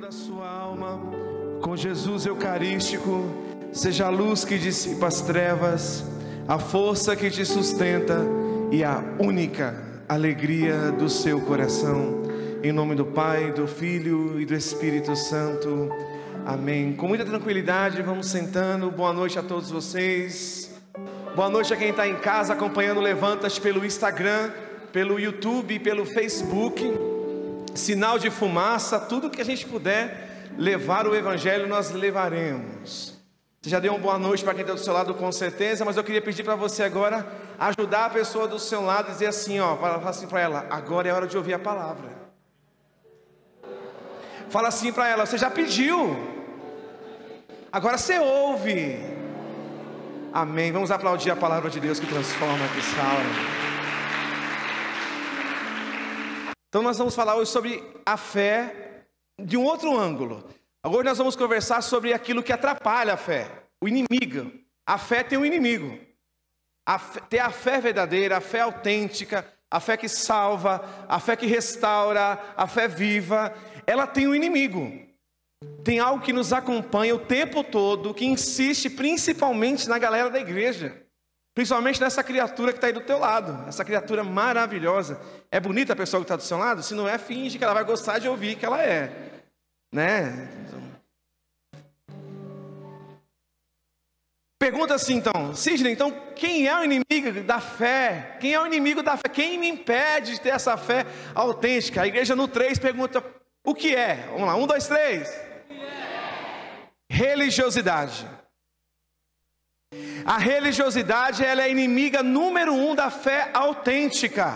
da sua alma, com Jesus eucarístico, seja a luz que dissipa as trevas, a força que te sustenta e a única alegria do seu coração. Em nome do Pai, do Filho e do Espírito Santo. Amém. Com muita tranquilidade, vamos sentando. Boa noite a todos vocês. Boa noite a quem está em casa acompanhando Levantas pelo Instagram, pelo YouTube, pelo Facebook. Sinal de fumaça, tudo que a gente puder levar o Evangelho, nós levaremos. Você já deu uma boa noite para quem está do seu lado, com certeza, mas eu queria pedir para você agora ajudar a pessoa do seu lado e dizer assim, fala assim para ela: agora é hora de ouvir a palavra. Fala assim para ela: você já pediu, agora você ouve. Amém. Vamos aplaudir a palavra de Deus que transforma, que salva. Então nós vamos falar hoje sobre a fé de um outro ângulo. Agora nós vamos conversar sobre aquilo que atrapalha a fé, o inimigo. A fé tem um inimigo. Tem a fé verdadeira, a fé autêntica, a fé que salva, a fé que restaura, a fé viva. Ela tem um inimigo. Tem algo que nos acompanha o tempo todo, que insiste principalmente na galera da igreja. Principalmente nessa criatura que está aí do teu lado, essa criatura maravilhosa. É bonita a pessoa que está do seu lado? Se não é, finge que ela vai gostar de ouvir que ela é, né? Pergunta assim então, Sidney, então quem é o inimigo da fé? Quem é o inimigo da fé? Quem me impede de ter essa fé autêntica? A igreja no 3 pergunta, o que é? Vamos lá, 1, 2, 3. Religiosidade. A religiosidade, ela é inimiga número 1 da fé autêntica.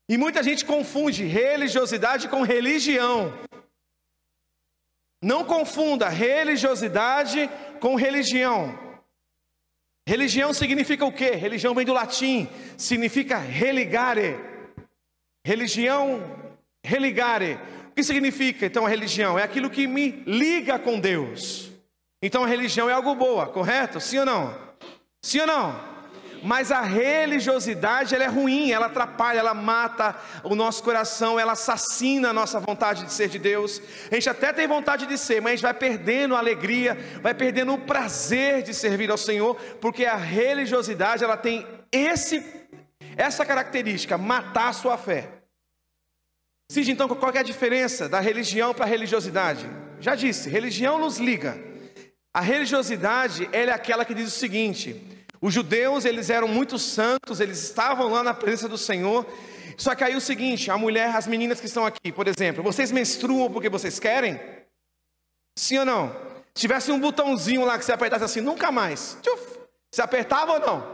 E muita gente confunde religiosidade com religião. Não confunda religiosidade com religião. Religião significa o quê? Religião vem do latim, significa religare. Religião, religare. O que significa então a religião? É aquilo que me liga com Deus. Então a religião é algo boa, correto? Sim ou não? Sim ou não? Mas a religiosidade, ela é ruim, ela atrapalha, ela mata o nosso coração, ela assassina a nossa vontade de ser de Deus. A gente até tem vontade de ser, mas a gente vai perdendo a alegria, vai perdendo o prazer de servir ao Senhor, porque a religiosidade, ela tem essa característica, matar a sua fé. Cid, então, qual é a diferença da religião para a religiosidade? Já disse, religião nos liga. A religiosidade, ela é aquela que diz o seguinte: os judeus, eles eram muito santos, eles estavam lá na presença do Senhor. Só que aí o seguinte, a mulher, as meninas que estão aqui, por exemplo, vocês menstruam porque vocês querem? Sim ou não? Se tivesse um botãozinho lá que você apertasse assim, nunca mais. Você apertava ou não?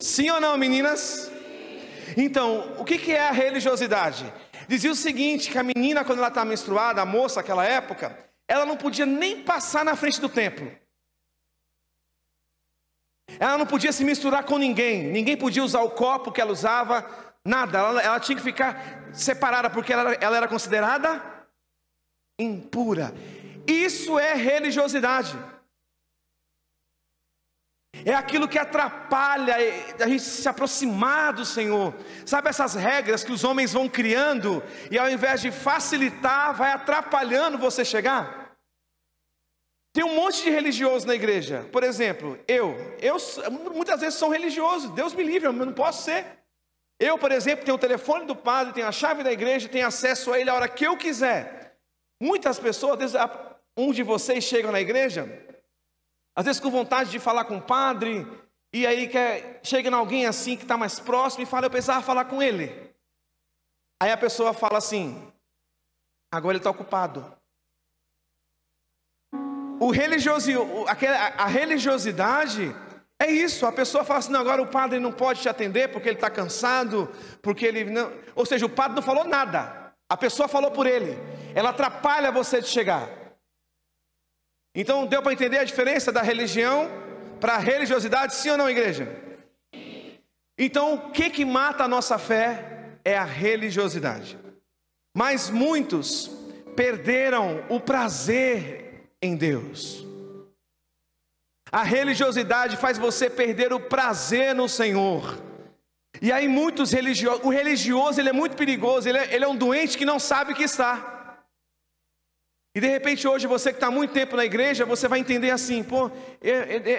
Sim ou não, meninas? Então, o que é a religiosidade? Dizia o seguinte, que a menina, quando ela está menstruada, a moça naquela época, ela não podia nem passar na frente do templo. Ela não podia se misturar com ninguém. Ninguém podia usar o copo que ela usava. Nada, ela tinha que ficar separada, porque ela era considerada impura. Isso é religiosidade. É aquilo que atrapalha a gente se aproximar do Senhor. Sabe essas regras que os homens vão criando, e ao invés de facilitar, vai atrapalhando você chegar? Tem um monte de religioso na igreja. Por exemplo, eu muitas vezes sou religioso. Deus me livre, eu não posso ser. Eu, por exemplo, tenho o telefone do padre, tenho a chave da igreja, tenho acesso a ele a hora que eu quiser. Muitas pessoas, às vezes, um de vocês chega na igreja, às vezes com vontade de falar com o padre, e aí chega em alguém assim que está mais próximo e fala, eu precisava falar com ele. Aí a pessoa fala assim, agora ele está ocupado. A religiosidade é isso, a pessoa fala assim, não, agora o padre não pode te atender porque ele está cansado, porque ele não... Ou seja, o padre não falou nada, a pessoa falou por ele, ela atrapalha você de chegar. Então deu para entender a diferença da religião para a religiosidade, sim ou não, igreja? Então o que mata a nossa fé é a religiosidade. Mas muitos perderam o prazer em Deus. A religiosidade faz você perder o prazer no Senhor. E aí muitos religiosos, o religioso ele é muito perigoso, ele é um doente que não sabe que está. E de repente hoje você que está há muito tempo na igreja, você vai entender assim, pô,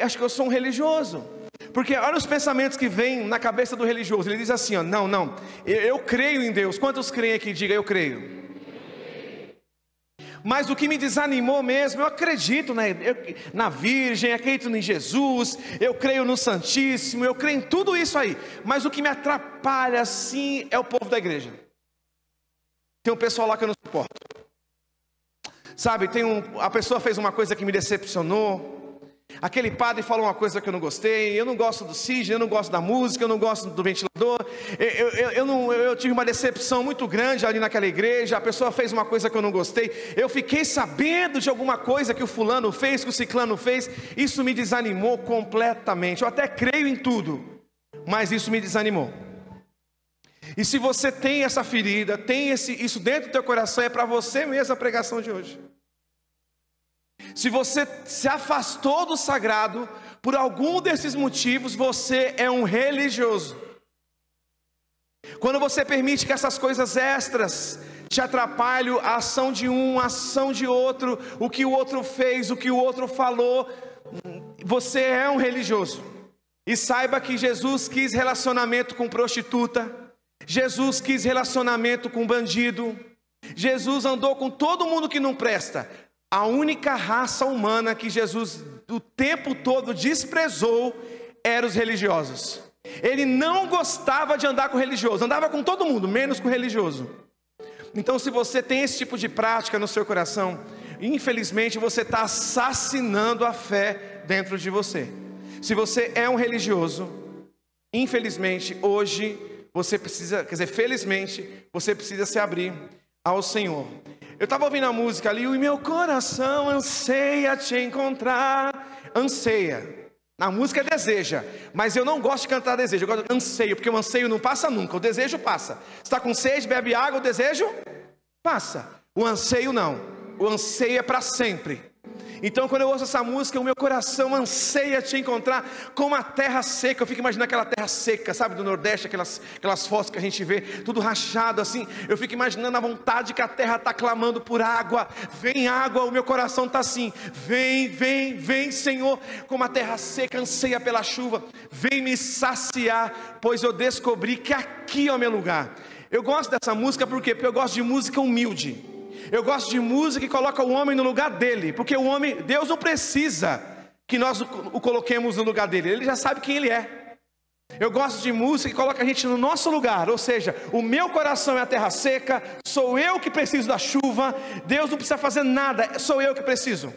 acho que eu sou um religioso. Porque olha os pensamentos que vêm na cabeça do religioso. Ele diz assim, ó, não, eu creio em Deus. Quantos creem aqui? Diga, eu creio. Mas o que me desanimou mesmo, eu acredito na Virgem, acredito em Jesus, eu creio no Santíssimo, eu creio em tudo isso aí. Mas o que me atrapalha assim é o povo da igreja. Tem um pessoal lá que eu não suporto. Sabe, a pessoa fez uma coisa que me decepcionou. Aquele padre falou uma coisa que eu não gostei. Eu não gosto do Cid, eu não gosto da música, eu não gosto do ventilador. Eu tive uma decepção muito grande ali naquela igreja. A pessoa fez uma coisa que eu não gostei. Eu fiquei sabendo de alguma coisa que o fulano fez, que o ciclano fez. Isso me desanimou completamente. Eu até creio em tudo, mas isso me desanimou. E se você tem essa ferida, tem isso dentro do teu coração, é para você mesmo a pregação de hoje. Se você se afastou do sagrado, por algum desses motivos, você é um religioso. Quando você permite que essas coisas extras te atrapalhem, a ação de um, a ação de outro, o que o outro fez, o que o outro falou, você é um religioso. E saiba que Jesus quis relacionamento com prostituta, Jesus quis relacionamento com bandido, Jesus andou com todo mundo que não presta. A única raça humana que Jesus o tempo todo desprezou eram os religiosos. Ele não gostava de andar com religioso, andava com todo mundo, menos com religioso. Então se você tem esse tipo de prática no seu coração, infelizmente você está assassinando a fé dentro de você. Se você é um religioso, infelizmente hoje você precisa, felizmente você precisa se abrir ao Senhor. Eu estava ouvindo a música ali, e meu coração anseia te encontrar. Anseia. A música é deseja, mas eu não gosto de cantar desejo, eu gosto de anseio, porque o anseio não passa nunca, o desejo passa. Você está com sede, bebe água, o desejo passa. O anseio não, o anseio é para sempre. Então quando eu ouço essa música, o meu coração anseia te encontrar como a terra seca. Eu fico imaginando aquela terra seca, sabe, do Nordeste, aquelas fotos que a gente vê, tudo rachado assim. Eu fico imaginando a vontade que a terra está clamando por água. Vem água, o meu coração está assim, vem Senhor, como a terra seca anseia pela chuva. Vem me saciar, pois eu descobri que aqui é o meu lugar. Eu gosto dessa música por quê? Porque eu gosto de música humilde. Eu gosto de música que coloca o homem no lugar dele, porque o homem, Deus não precisa que nós o coloquemos no lugar dele, ele já sabe quem ele é. Eu gosto de música que coloca a gente no nosso lugar, ou seja, o meu coração é a terra seca, sou eu que preciso da chuva, Deus não precisa fazer nada, sou eu que preciso.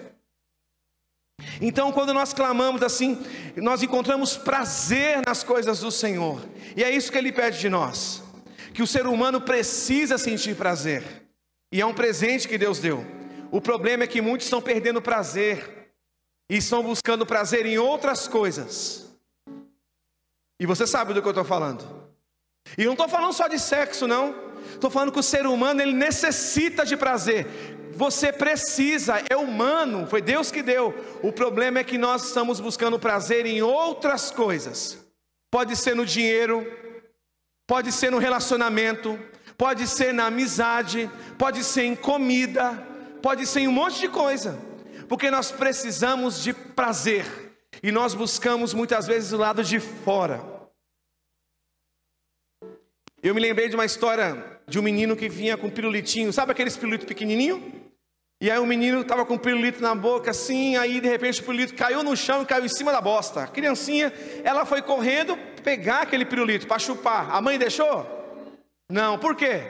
Então quando nós clamamos assim, nós encontramos prazer nas coisas do Senhor, e é isso que Ele pede de nós, que o ser humano precisa sentir prazer. E é um presente que Deus deu. O problema é que muitos estão perdendo prazer e estão buscando prazer em outras coisas. E você sabe do que eu estou falando. E não estou falando só de sexo, não. Estou falando que o ser humano, ele necessita de prazer. Você precisa, é humano, foi Deus que deu. O problema é que nós estamos buscando prazer em outras coisas. Pode ser no dinheiro, pode ser no relacionamento, pode ser na amizade, pode ser em comida, pode ser em um monte de coisa, porque nós precisamos de prazer, e nós buscamos muitas vezes o lado de fora. Eu me lembrei de uma história de um menino que vinha com pirulitinho, sabe aqueles pirulitos pequenininho? E aí o menino estava com o pirulito na boca assim, aí de repente o pirulito caiu no chão e caiu em cima da bosta. A criancinha, ela foi correndo pegar aquele pirulito para chupar, a mãe deixou? Não, por quê?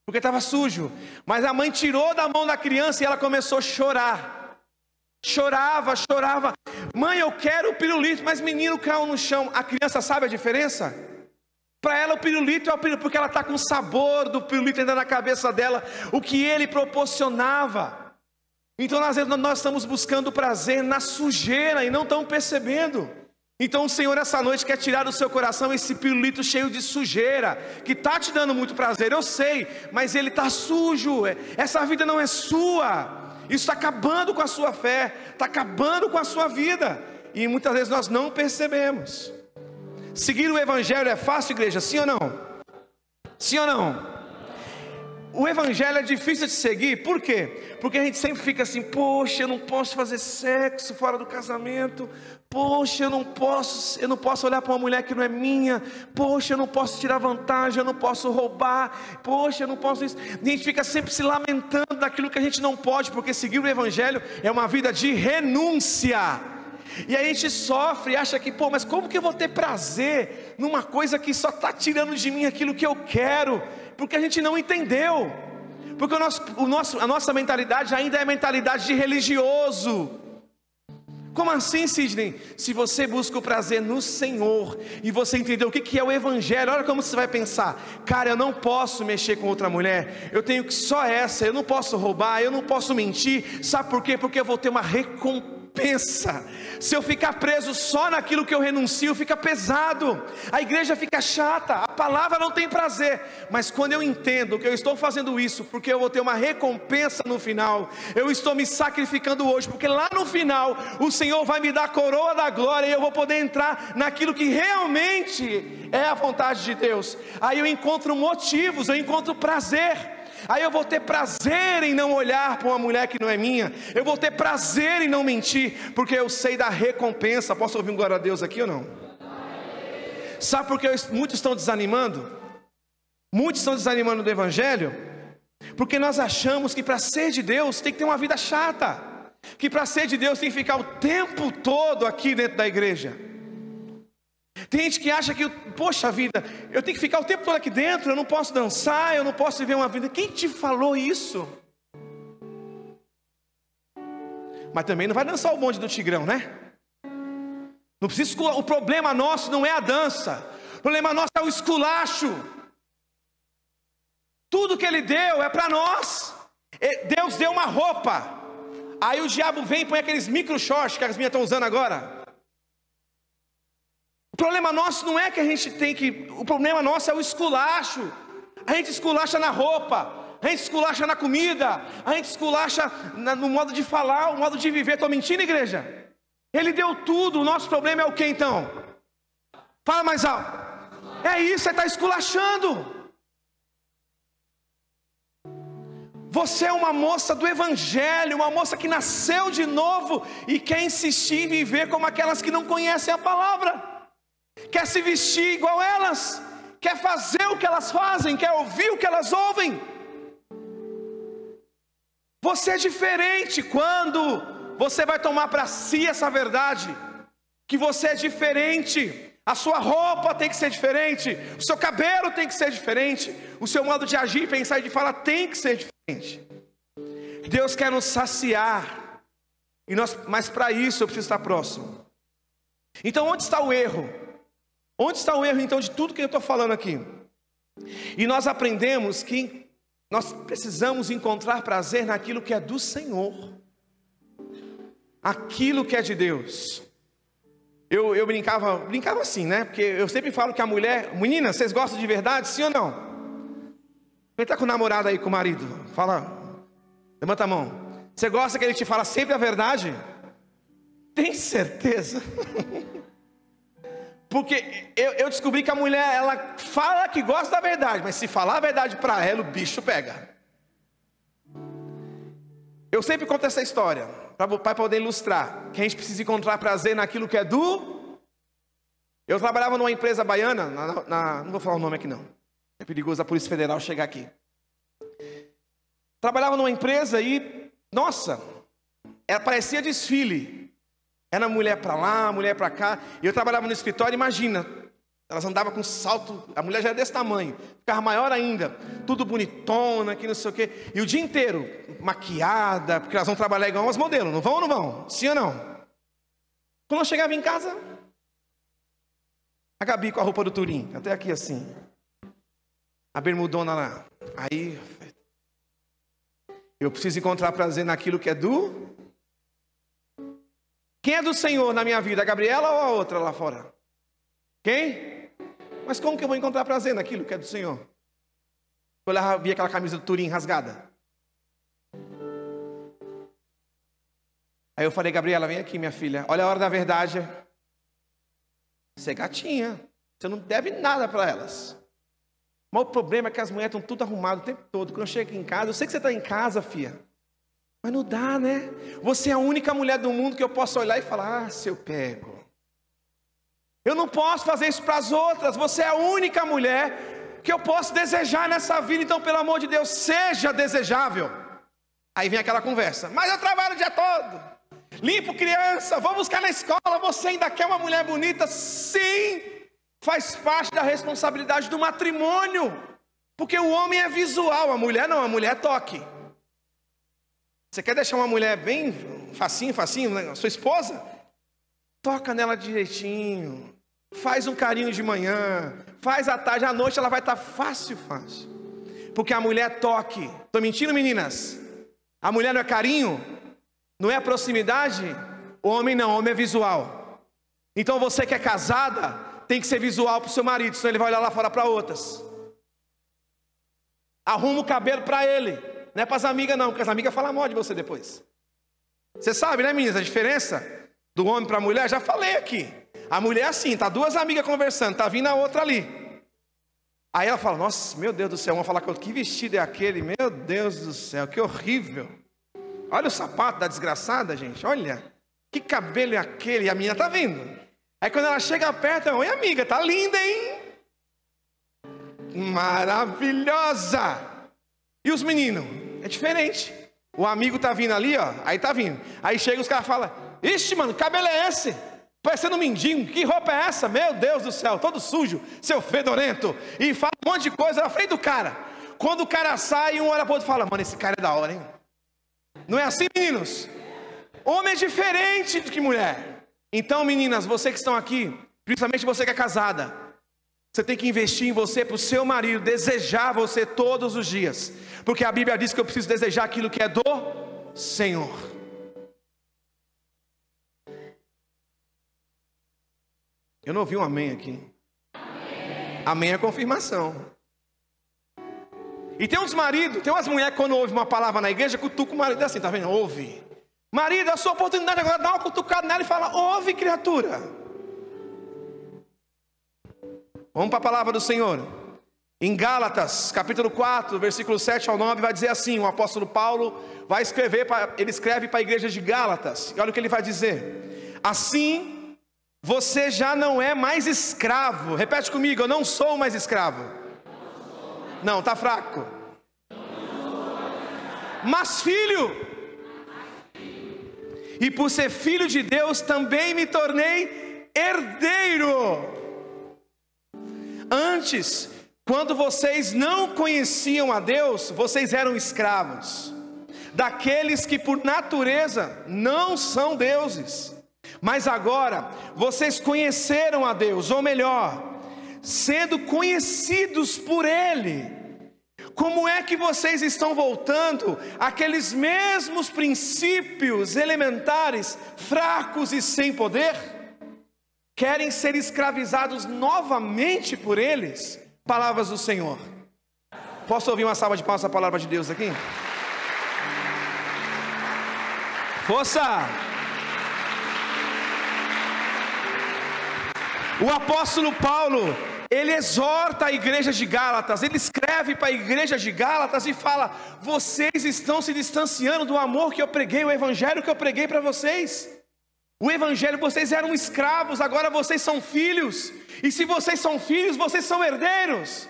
Porque estava sujo. Mas a mãe tirou da mão da criança e ela começou a chorar. Chorava. Mãe, eu quero o pirulito, mas menino caiu no chão. A criança sabe a diferença? Para ela o pirulito é o pirulito, porque ela está com o sabor do pirulito ainda na cabeça dela, o que ele proporcionava. Então às vezes nós estamos buscando prazer na sujeira e não estamos percebendo. Então o Senhor essa noite quer tirar do seu coração esse pirulito cheio de sujeira, que está te dando muito prazer, eu sei, mas ele está sujo, essa vida não é sua, isso está acabando com a sua fé, está acabando com a sua vida, e muitas vezes nós não percebemos. Seguir o Evangelho é fácil, igreja? Sim ou não? Sim ou não? o evangelho é difícil de seguir, por quê? Porque a gente sempre fica assim, poxa, eu não posso fazer sexo fora do casamento, poxa, eu não posso olhar para uma mulher que não é minha, poxa, eu não posso tirar vantagem, eu não posso roubar, poxa, eu não posso isso. A gente fica sempre se lamentando daquilo que a gente não pode, porque seguir o evangelho é uma vida de renúncia. E aí a gente sofre e acha que, pô, mas como que eu vou ter prazer numa coisa que só está tirando de mim aquilo que eu quero? Porque a gente não entendeu, porque a nossa mentalidade ainda é mentalidade de religioso. Como assim, Sidney? Se você busca o prazer no Senhor, e você entendeu o que é o evangelho, olha como você vai pensar, cara, eu não posso mexer com outra mulher, eu tenho que só essa, eu não posso roubar, eu não posso mentir, sabe por quê? Porque eu vou ter uma recompensa. Se eu ficar preso só naquilo que eu renuncio, fica pesado, a igreja fica chata, a palavra não tem prazer. Mas quando eu entendo que eu estou fazendo isso porque eu vou ter uma recompensa no final, eu estou me sacrificando hoje, porque lá no final o Senhor vai me dar a coroa da glória, e eu vou poder entrar naquilo que realmente é a vontade de Deus. Aí eu encontro motivos, eu encontro prazer. Aí eu vou ter prazer em não olhar para uma mulher que não é minha, eu vou ter prazer em não mentir, porque eu sei da recompensa. Posso ouvir um glória a Deus aqui ou não? Sabe por que muitos estão desanimando? Muitos estão desanimando do evangelho, porque nós achamos que para ser de Deus tem que ter uma vida chata, que para ser de Deus tem que ficar o tempo todo aqui dentro da igreja. Tem gente que acha que, poxa vida, eu tenho que ficar o tempo todo aqui dentro, eu não posso dançar, eu não posso viver uma vida. Quem te falou isso? Mas também não vai dançar o bonde do Tigrão, né? Não precisa. O problema nosso não é a dança, o problema nosso é o esculacho. Tudo que Ele deu é para nós. Deus deu uma roupa, aí o diabo vem e põe aqueles micro shorts que as minhas estão usando agora. O problema nosso não é que a gente tem que... O problema nosso é o esculacho. A gente esculacha na roupa, a gente esculacha na comida, a gente esculacha no modo de falar, o modo de viver. Estou mentindo, igreja? Ele deu tudo, o nosso problema é o que então? Fala mais alto. É isso, você está esculachando. Você é uma moça do evangelho, uma moça que nasceu de novo e quer insistir em viver como aquelas que não conhecem a palavra. Quer se vestir igual elas, quer fazer o que elas fazem, quer ouvir o que elas ouvem. Você é diferente quando você vai tomar para si essa verdade, que você é diferente. A sua roupa tem que ser diferente, o seu cabelo tem que ser diferente, o seu modo de agir, pensar e de falar tem que ser diferente. Deus quer nos saciar, mas para isso eu preciso estar próximo. Então onde está o erro? Onde está o erro então de tudo que eu estou falando aqui? E nós aprendemos que nós precisamos encontrar prazer naquilo que é do Senhor, aquilo que é de Deus. Eu brincava assim, né? Porque eu sempre falo que a mulher... Meninas, vocês gostam de verdade, sim ou não? Quem está com o namorado aí, com o marido? Fala, levanta a mão. Você gosta que ele te fala sempre a verdade? Tem certeza? Porque eu descobri que a mulher, ela fala que gosta da verdade, mas se falar a verdade para ela, o bicho pega. Eu sempre conto essa história, para poder ilustrar, que a gente precisa encontrar prazer naquilo que é do... Eu trabalhava numa empresa baiana, não vou falar o nome aqui não, é perigoso a Polícia Federal chegar aqui. Trabalhava numa empresa e, nossa, parecia desfile. Era mulher para lá, mulher para cá. E eu trabalhava no escritório, imagina. Elas andavam com salto, a mulher já era desse tamanho, ficava maior ainda, tudo bonitona, que não sei o quê. E o dia inteiro, maquiada, porque elas vão trabalhar igual umas modelos, não vão ou não vão? Sim ou não? Quando eu chegava em casa, a Gabi com a roupa do Turim, até aqui assim. A bermudona lá. Aí, eu preciso encontrar prazer naquilo que é do... Quem é do Senhor na minha vida? A Gabriela ou a outra lá fora? Quem? Mas como que eu vou encontrar prazer naquilo que é do Senhor? Eu vi aquela camisa do Turim rasgada. Aí eu falei, Gabriela, vem aqui, minha filha. Olha a hora da verdade. Você é gatinha. Você não deve nada para elas. Mas o problema é que as mulheres estão tudo arrumadas o tempo todo. Quando eu chego aqui em casa, eu sei que você está em casa, filha. Mas não dá, né? Você é a única mulher do mundo que eu posso olhar e falar, se eu pego. Eu não posso fazer isso para as outras. Você é a única mulher que eu posso desejar nessa vida. Então, pelo amor de Deus, seja desejável. Aí vem aquela conversa. Mas eu trabalho o dia todo. Limpo criança, vou buscar na escola. Você ainda quer uma mulher bonita? Sim. Faz parte da responsabilidade do matrimônio. Porque o homem é visual, a mulher não, a mulher é toque. Você quer deixar uma mulher bem facinho, né? Sua esposa? Toca nela direitinho. Faz um carinho de manhã. Faz à tarde, à noite ela vai estar fácil. Porque a mulher é toque. Estou mentindo, meninas? A mulher não é carinho? Não é proximidade? O homem não, o homem é visual. Então você que é casada, tem que ser visual para o seu marido, senão ele vai olhar lá fora para outras. Arruma o cabelo para ele. Não é para as amigas não, porque as amigas falam mal de você depois. Você sabe, né, meninas, a diferença do homem para a mulher? Já falei aqui. A mulher é assim, tá duas amigas conversando, tá vindo a outra ali. Aí ela fala, nossa, meu Deus do céu, vamos falar que vestido é aquele? Meu Deus do céu, que horrível. Olha o sapato da desgraçada, gente, olha. Que cabelo é aquele? E a menina tá vindo. Aí quando ela chega perto, oi amiga, tá linda, hein? Maravilhosa. E os meninos? É diferente. O amigo tá vindo ali, ó. Aí tá vindo. Aí chega os caras e falam, ixi, mano, que cabelo é esse? Parecendo um mendigo. Que roupa é essa? Meu Deus do céu, todo sujo, seu fedorento. E fala um monte de coisa na frente do cara. Quando o cara sai, um olha pro outro e fala, mano, esse cara é da hora, hein? Não é assim, meninos? Homem é diferente do que mulher. Então, meninas, você que estão aqui, principalmente você que é casada, você tem que investir em você para o seu marido desejar você todos os dias. Porque a Bíblia diz que eu preciso desejar aquilo que é do Senhor. Eu não ouvi um amém aqui. Amém é confirmação. E tem uns maridos, tem umas mulheres que quando ouvem uma palavra na igreja, cutuca o marido assim, tá vendo? Ouve. Marido, a sua oportunidade agora, dá uma cutucada nela e fala, ouve criatura. Vamos para a palavra do Senhor. Em Gálatas, capítulo 4, versículo 7 ao 9, vai dizer assim, o apóstolo Paulo vai escrever, ele escreve para a igreja de Gálatas, e olha o que ele vai dizer. Assim, você já não é mais escravo. Repete comigo, eu não sou mais escravo. Não, está fraco. Mas filho. E por ser filho de Deus, também me tornei herdeiro. Antes, quando vocês não conheciam a Deus, vocês eram escravos daqueles que por natureza não são deuses. Mas agora, vocês conheceram a Deus, ou melhor, sendo conhecidos por Ele. Como é que vocês estão voltando àqueles mesmos princípios elementares, fracos e sem poder? Querem ser escravizados novamente por eles? Palavras do Senhor. Posso ouvir uma salva de palmas, a palavra de Deus aqui? Força! O apóstolo Paulo, ele exorta a igreja de Gálatas, ele escreve para a igreja de Gálatas e fala, vocês estão se distanciando do amor que eu preguei, o evangelho que eu preguei para vocês. O evangelho, vocês eram escravos, agora vocês são filhos. E se vocês são filhos, vocês são herdeiros.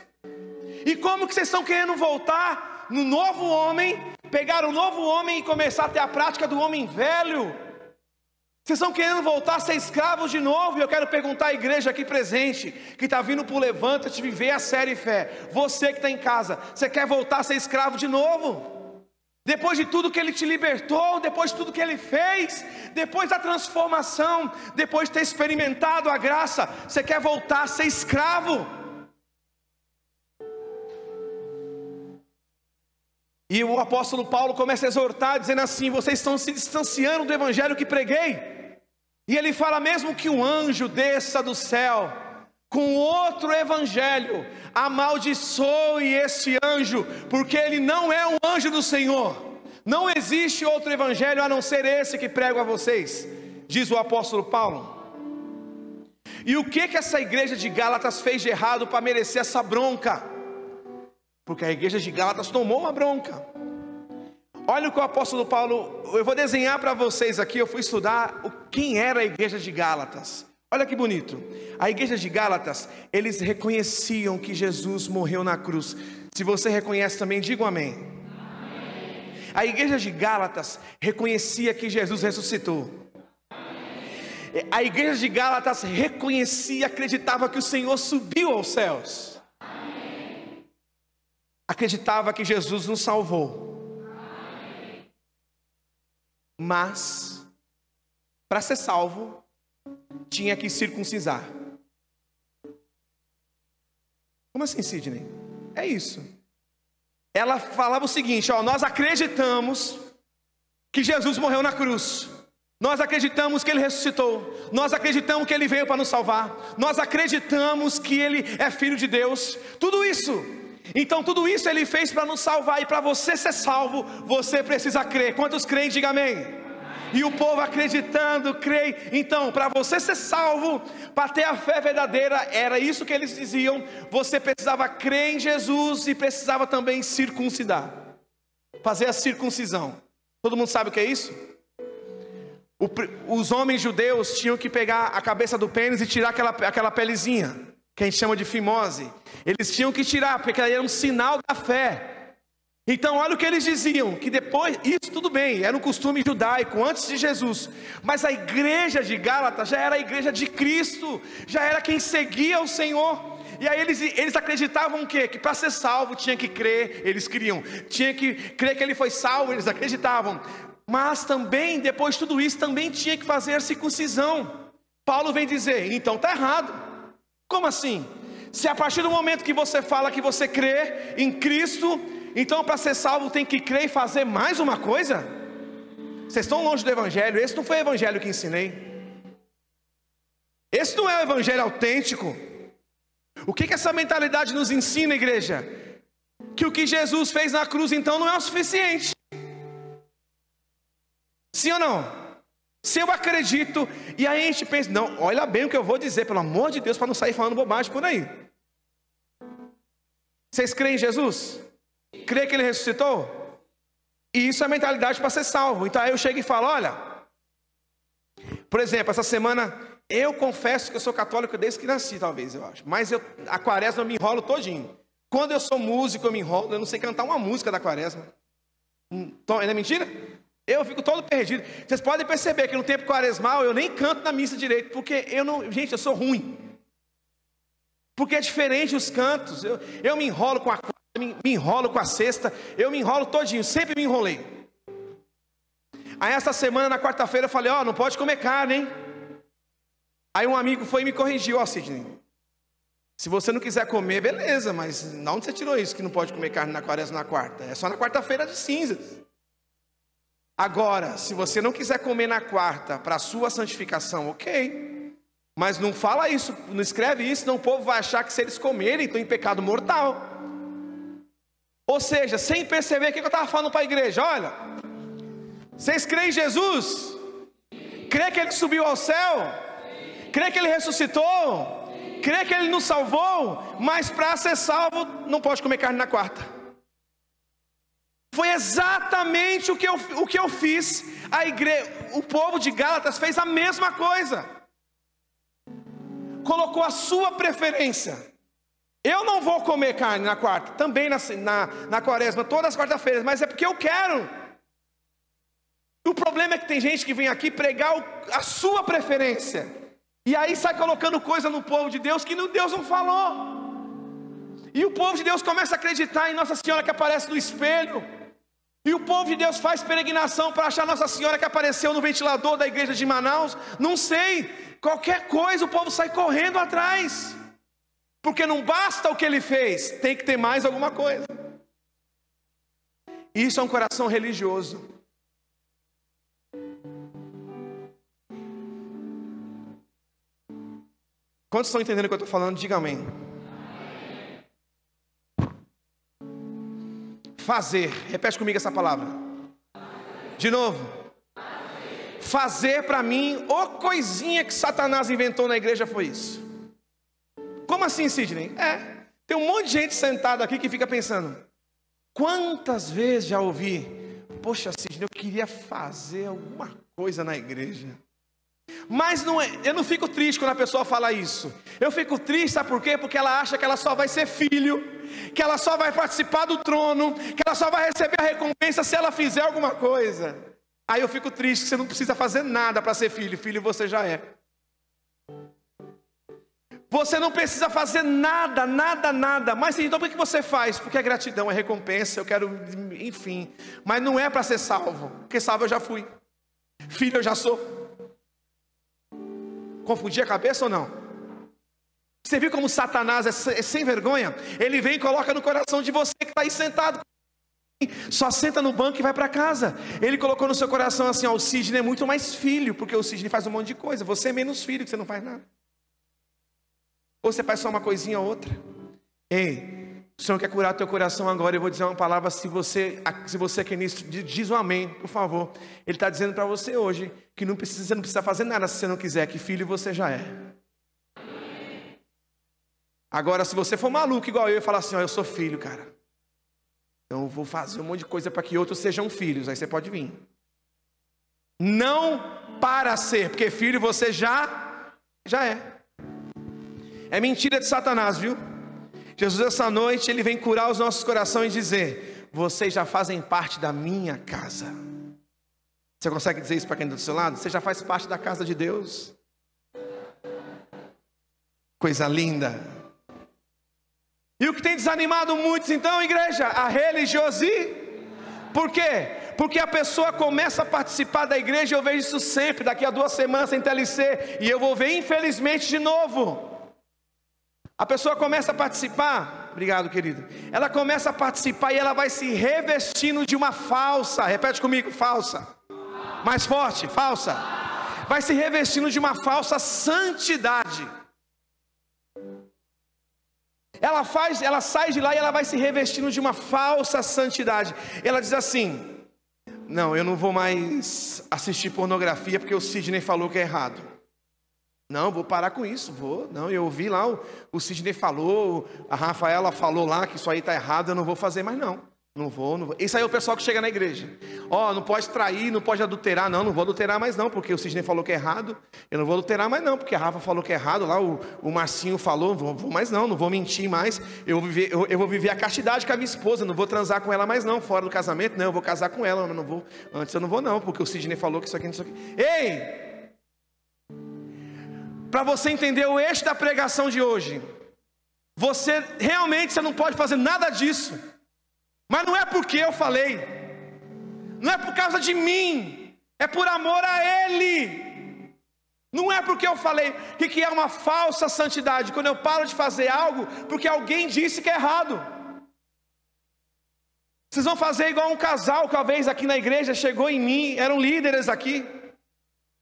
E como que vocês estão querendo voltar no novo homem, pegar o novo homem e começar a ter a prática do homem velho? Vocês estão querendo voltar a ser escravos de novo? E eu quero perguntar à igreja aqui presente, que está vindo para o Levanta-te Viver a série Fé. Você que está em casa, você quer voltar a ser escravo de novo? Depois de tudo que Ele te libertou, depois de tudo que Ele fez, depois da transformação, depois de ter experimentado a graça, você quer voltar a ser escravo? E o apóstolo Paulo começa a exortar, dizendo assim, vocês estão se distanciando do evangelho que preguei. E ele fala, mesmo que um anjo desça do céu com outro evangelho, amaldiçoe esse anjo, porque ele não é um anjo do Senhor. Não existe outro evangelho a não ser esse que prego a vocês, diz o apóstolo Paulo. E o que essa igreja de Gálatas fez de errado para merecer essa bronca? porque a igreja de Gálatas tomou uma bronca. Olha o que o apóstolo Paulo, eu vou desenhar para vocês aqui, eu fui estudar quem era a igreja de Gálatas. Olha que bonito, a igreja de Gálatas, eles reconheciam que Jesus morreu na cruz. Se você reconhece também, diga um amém. Amém. A igreja de Gálatas reconhecia que Jesus ressuscitou. Amém. A igreja de Gálatas reconhecia, acreditava que o Senhor subiu aos céus. Amém. Acreditava que Jesus nos salvou. Mas, para ser salvo, tinha que circuncisar. Como assim, Sidney? É isso. Ela falava o seguinte, ó, nós acreditamos que Jesus morreu na cruz. Nós acreditamos que Ele ressuscitou. Nós acreditamos que Ele veio para nos salvar. Nós acreditamos que Ele é Filho de Deus. Tudo isso. Então tudo isso Ele fez para nos salvar. E para você ser salvo, você precisa crer. Quantos creem, diga amém. E o povo acreditando, crê. Então, para você ser salvo, para ter a fé verdadeira, era isso que eles diziam. Você precisava crer em Jesus e precisava também circuncidar, fazer a circuncisão. Todo mundo sabe o que é isso? Os homens judeus tinham que pegar a cabeça do pênis e tirar aquela pelezinha, que a gente chama de fimose. Eles tinham que tirar, porque era um sinal da fé. Então olha o que eles diziam, que depois, isso tudo bem, era um costume judaico antes de Jesus, mas a igreja de Gálatas já era a igreja de Cristo, já era quem seguia o Senhor. E aí eles acreditavam o quê? Que para ser salvo tinha que crer, eles queriam, tinha que crer que ele foi salvo, eles acreditavam. Mas também, depois de tudo isso, também tinha que fazer a circuncisão. Paulo vem dizer, então está errado. Como assim? Se a partir do momento que você fala que você crê em Cristo, então para ser salvo tem que crer e fazer mais uma coisa? Vocês estão longe do evangelho. Esse não foi o evangelho que ensinei. Esse não é o evangelho autêntico. O que essa mentalidade nos ensina, igreja? Que o que Jesus fez na cruz então não é o suficiente. Sim ou não? Se eu acredito, e aí a gente pensa, não, olha bem o que eu vou dizer, pelo amor de Deus, para não sair falando bobagem por aí. Vocês creem em Jesus? Crê que Ele ressuscitou? E isso é a mentalidade para ser salvo. Então aí eu chego e falo, olha, por exemplo, essa semana, eu confesso que eu sou católico desde que nasci, talvez, eu acho. Mas a quaresma eu me enrolo todinho. Quando eu sou músico, eu me enrolo, eu não sei cantar uma música da quaresma. Então, é mentira? Eu fico todo perdido. Vocês podem perceber que no tempo quaresmal eu nem canto na missa direito, porque eu sou ruim. Porque é diferente os cantos. Eu me enrolo com a quarta, me enrolo com a sexta, eu me enrolo todinho, sempre me enrolei. Aí essa semana, na quarta-feira, eu falei, ó, não pode comer carne, hein? Aí um amigo foi e me corrigiu, ó, Sidney, se você não quiser comer, beleza, mas de onde você tirou isso que não pode comer carne na quaresma na quarta? É só na quarta-feira de cinzas. Agora, se você não quiser comer na quarta para a sua santificação, ok. Mas não fala isso, não escreve isso, senão o povo vai achar que se eles comerem, estão em pecado mortal. Ou seja, sem perceber o que eu estava falando para a igreja, olha, vocês creem em Jesus? Crê que Ele subiu ao céu? Crê que Ele ressuscitou? Crê que Ele nos salvou? Mas para ser salvo, não pode comer carne na quarta. Foi exatamente o que eu fiz. O povo de Gálatas fez a mesma coisa. Colocou a sua preferência. Eu não vou comer carne na quarta, também na quaresma, todas as quarta-feiras, mas é porque eu quero. O problema é que tem gente que vem aqui pregar a sua preferência. E aí sai colocando coisa no povo de Deus que Deus não falou. E o povo de Deus começa a acreditar em Nossa Senhora que aparece no espelho. E o povo de Deus faz peregrinação para achar Nossa Senhora que apareceu no ventilador da igreja de Manaus. Não sei, qualquer coisa o povo sai correndo atrás. Porque não basta o que ele fez, tem que ter mais alguma coisa. Isso é um coração religioso. Quantos estão entendendo o que eu estou falando? Diga amém. Fazer, repete comigo essa palavra. De novo. Fazer para mim, ô coisinha que Satanás inventou na igreja foi isso. Como assim, Sidney? Tem um monte de gente sentada aqui que fica pensando: quantas vezes já ouvi, poxa, Sidney, eu queria fazer alguma coisa na igreja. Mas não é, eu não fico triste quando a pessoa fala isso. Eu fico triste, sabe por quê? Porque ela acha que ela só vai ser filho, que ela só vai participar do trono, que ela só vai receber a recompensa se ela fizer alguma coisa. Aí eu fico triste que você não precisa fazer nada para ser filho. Filho você já é. Você não precisa fazer nada, nada, nada. Mas então por que você faz? Porque é gratidão, é recompensa, eu quero, enfim. Mas não é para ser salvo, porque salvo eu já fui. Filho eu já sou. Confundir a cabeça ou não? Você viu como Satanás é sem vergonha? Ele vem e coloca no coração de você que está aí sentado. Só senta no banco e vai para casa. Ele colocou no seu coração assim: ó, o Sidney é muito mais filho, porque o Sidney faz um monte de coisa. Você é menos filho, que você não faz nada. Ou você faz só uma coisinha ou outra. Ei, o Senhor quer curar teu coração agora. Eu vou dizer uma palavra, se você quer nisso, diz um amém, por favor. Ele está dizendo para você hoje que você não precisa fazer nada se você não quiser, que filho você já é. Agora, se você for maluco igual eu e falar assim: ó, eu sou filho, cara, então eu vou fazer um monte de coisa para que outros sejam filhos, aí você pode vir. Não para ser, porque filho você já é. É mentira de Satanás, viu? Jesus essa noite, Ele vem curar os nossos corações e dizer: vocês já fazem parte da minha casa. Você consegue dizer isso para quem está do seu lado? Você já faz parte da casa de Deus. Coisa linda. E o que tem desanimado muitos então, igreja? A religiosidade. Por quê? Porque a pessoa começa a participar da igreja. Eu vejo isso sempre, daqui a 2 semanas sem TLC, e eu vou ver infelizmente de novo. A pessoa começa a participar, obrigado querido, ela começa a participar e ela vai se revestindo de uma falsa, repete comigo, falsa, mais forte, falsa, vai se revestindo de uma falsa santidade. Ela sai de lá e ela vai se revestindo de uma falsa santidade. Ela diz assim: não, eu não vou mais assistir pornografia porque o Sidney falou que é errado. Não, vou parar com isso, vou. Não, eu ouvi lá, o Sidney falou, a Rafaela falou lá que isso aí está errado, eu não vou fazer mais não. Não vou. Isso aí é o pessoal que chega na igreja. Ó, não pode trair, não pode adulterar, não vou adulterar mais não, porque o Sidney falou que é errado. Eu não vou adulterar mais não, porque a Rafa falou que é errado, lá o Marcinho falou, não vou mais não vou mentir mais. Eu vou viver a castidade com a minha esposa, não vou transar com ela mais não, fora do casamento, não, eu vou casar com ela, não vou. Antes eu não vou não, porque o Sidney falou que isso aqui, Ei! Para você entender o eixo da pregação de hoje, você não pode fazer nada disso. Mas não é porque eu falei, não é por causa de mim, é por amor a Ele. Não é porque eu falei. O que é uma falsa santidade? Quando eu paro de fazer algo porque alguém disse que é errado. Vocês vão fazer igual um casal que uma vez aqui na igreja chegou em mim, eram líderes aqui.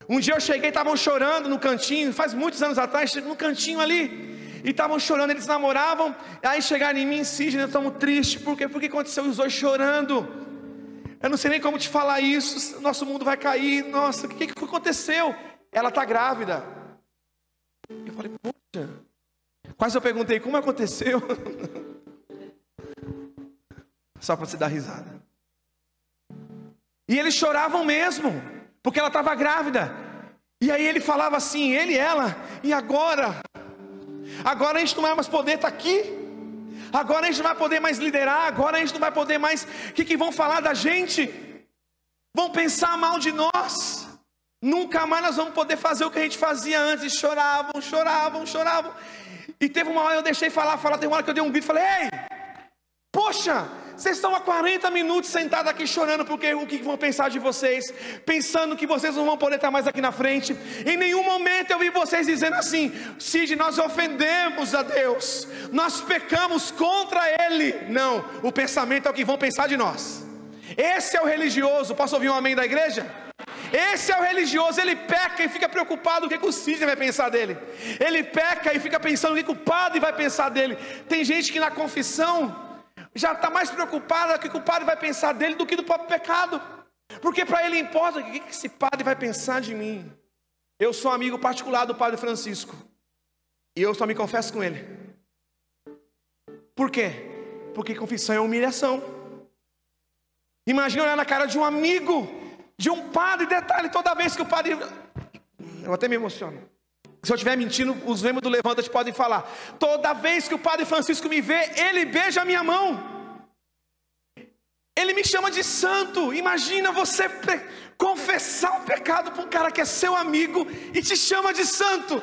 Um dia eu cheguei, estavam chorando no cantinho, faz muitos anos atrás, no cantinho ali, e estavam chorando, eles namoravam. Aí chegaram em mim: Sidney, estamos tristes, por quê? Porque aconteceu os dois chorando. Eu não sei nem como te falar isso, nosso mundo vai cair. Nossa, o que aconteceu? Ela está grávida. Eu falei: poxa, quase eu perguntei: como aconteceu? Só para você dar risada. E eles choravam mesmo, porque ela estava grávida. E aí ele falava assim, ele e ela: e agora? Agora a gente não vai mais poder estar aqui. Agora a gente não vai poder mais liderar. Agora a gente não vai poder mais. O que vão falar da gente? Vão pensar mal de nós. Nunca mais nós vamos poder fazer o que a gente fazia antes. E choravam. E teve uma hora eu deixei falar. Tem uma hora que eu dei um grito, falei: ei, poxa, vocês estão há 40 minutos sentados aqui chorando porque o que vão pensar de vocês, pensando que vocês não vão poder estar mais aqui na frente. Em nenhum momento eu vi vocês dizendo assim: Sidney, nós ofendemos a Deus, nós pecamos contra Ele. Não, o pensamento é o que vão pensar de nós. Esse é o religioso. Posso ouvir um amém da igreja? Esse é o religioso. Ele peca e fica preocupado com o que o Sidney vai pensar dele. Ele peca e fica pensando o que o padre vai pensar dele. Tem gente que na confissão já está mais preocupada com o que o padre vai pensar dele do que do próprio pecado. Porque para ele importa o que esse padre vai pensar de mim. Eu sou amigo particular do padre Francisco, e eu só me confesso com ele. Por quê? Porque confissão é humilhação. Imagina olhar na cara de um amigo, de um padre. Detalhe, toda vez que o padre... Eu até me emociono. Se eu estiver mentindo, os membros do Levanta-te podem falar. Toda vez que o Padre Francisco me vê, ele beija a minha mão. Ele me chama de santo. Imagina você confessar o pecado para um cara que é seu amigo e te chama de santo.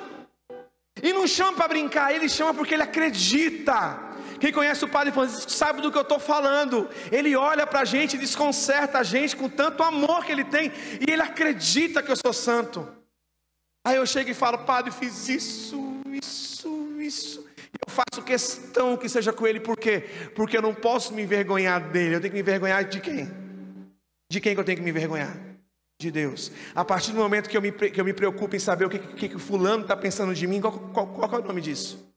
E não chama para brincar, ele chama porque ele acredita. Quem conhece o Padre Francisco sabe do que eu estou falando. Ele olha para a gente e desconcerta a gente com tanto amor que ele tem. E ele acredita que eu sou santo. Aí eu chego e falo, padre, fiz isso. Eu faço questão que seja com ele, por quê? Porque eu não posso me envergonhar dele. Eu tenho que me envergonhar de quem? De quem que eu tenho que me envergonhar? De Deus. A partir do momento que eu me preocupo em saber o que o fulano está pensando de mim, qual é o nome disso?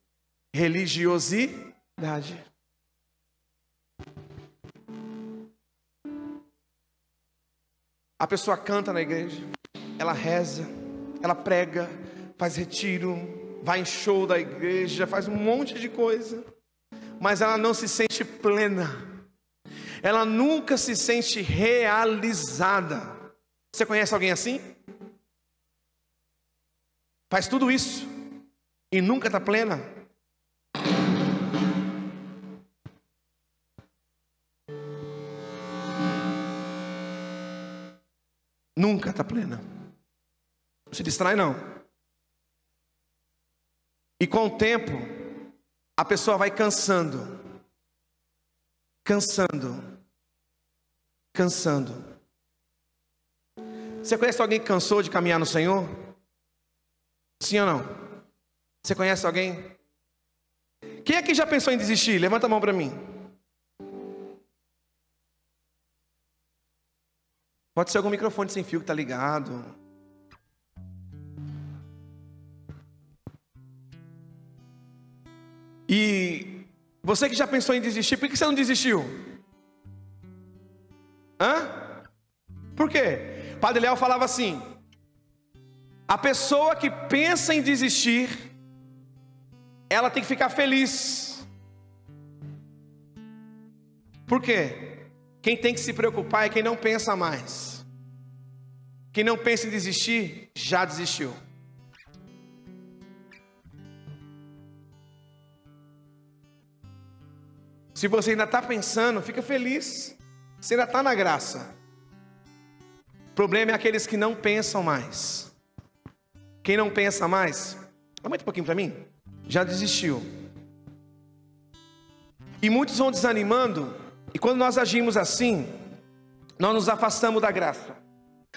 Religiosidade. A pessoa canta na igreja, ela reza, ela prega, faz retiro, vai em show da igreja, faz um monte de coisa, mas ela não se sente plena, ela nunca se sente realizada. Você conhece alguém assim? Faz tudo isso e nunca está plena? Nunca está plena. Não se distrai não. E com o tempo, a pessoa vai cansando. Você conhece alguém que cansou de caminhar no Senhor? Sim ou não? Você conhece alguém? Quem aqui já pensou em desistir? Levanta a mão para mim. Pode ser algum microfone sem fio que está ligado. E você que já pensou em desistir, por que você não desistiu? Por quê? Padre Léo falava assim: a pessoa que pensa em desistir, ela tem que ficar feliz. Por quê? Quem tem que se preocupar é quem não pensa mais. Quem não pensa em desistir, já desistiu. Se você ainda está pensando, fica feliz. Você ainda está na graça. O problema é aqueles que não pensam mais. Quem não pensa mais, aumenta um pouquinho para mim, já desistiu. E muitos vão desanimando. E quando nós agimos assim, nós nos afastamos da graça.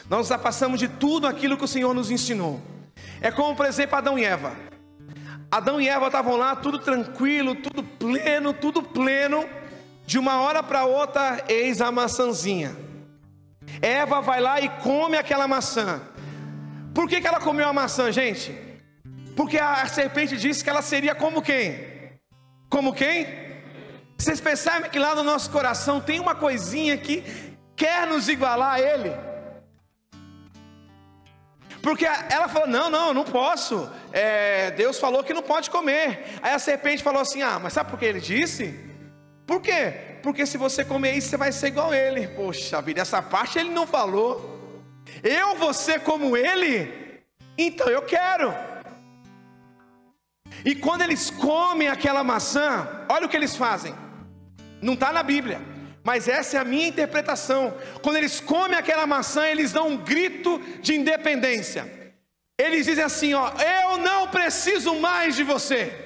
Nós nos afastamos de tudo aquilo que o Senhor nos ensinou. É como, por exemplo, Adão e Eva. Adão e Eva estavam lá, tudo tranquilo, tudo pleno. De uma hora para outra, eis a maçãzinha. Eva vai lá e come aquela maçã. Por que ela comeu a maçã, gente? Porque a serpente disse que ela seria como quem? Como quem? Vocês percebem que lá no nosso coração tem uma coisinha que quer nos igualar a Ele? Porque ela falou, não posso. Deus falou que não pode comer. Aí a serpente falou assim, mas sabe por que Ele disse? Por quê? Porque se você comer isso, você vai ser igual a Ele. Poxa vida, essa parte Ele não falou. Eu vou ser como Ele? Então eu quero. E quando eles comem aquela maçã, olha o que eles fazem. Não está na Bíblia, mas essa é a minha interpretação. Quando eles comem aquela maçã, eles dão um grito de independência. Eles dizem assim, eu não preciso mais de você.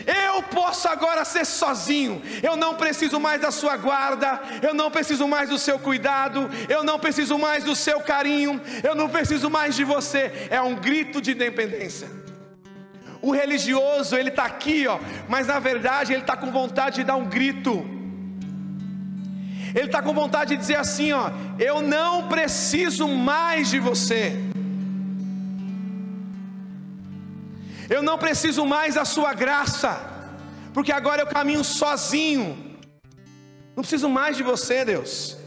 Eu posso agora ser sozinho. Eu não preciso mais da sua guarda. Eu não preciso mais do seu cuidado. Eu não preciso mais do seu carinho. Eu não preciso mais de você. É um grito de independência. O religioso, ele está aqui, mas na verdade ele está com vontade de dar um grito. Ele está com vontade de dizer assim, eu não preciso mais de você. Eu não preciso mais da sua graça, porque agora eu caminho sozinho. Não preciso mais de você, Deus.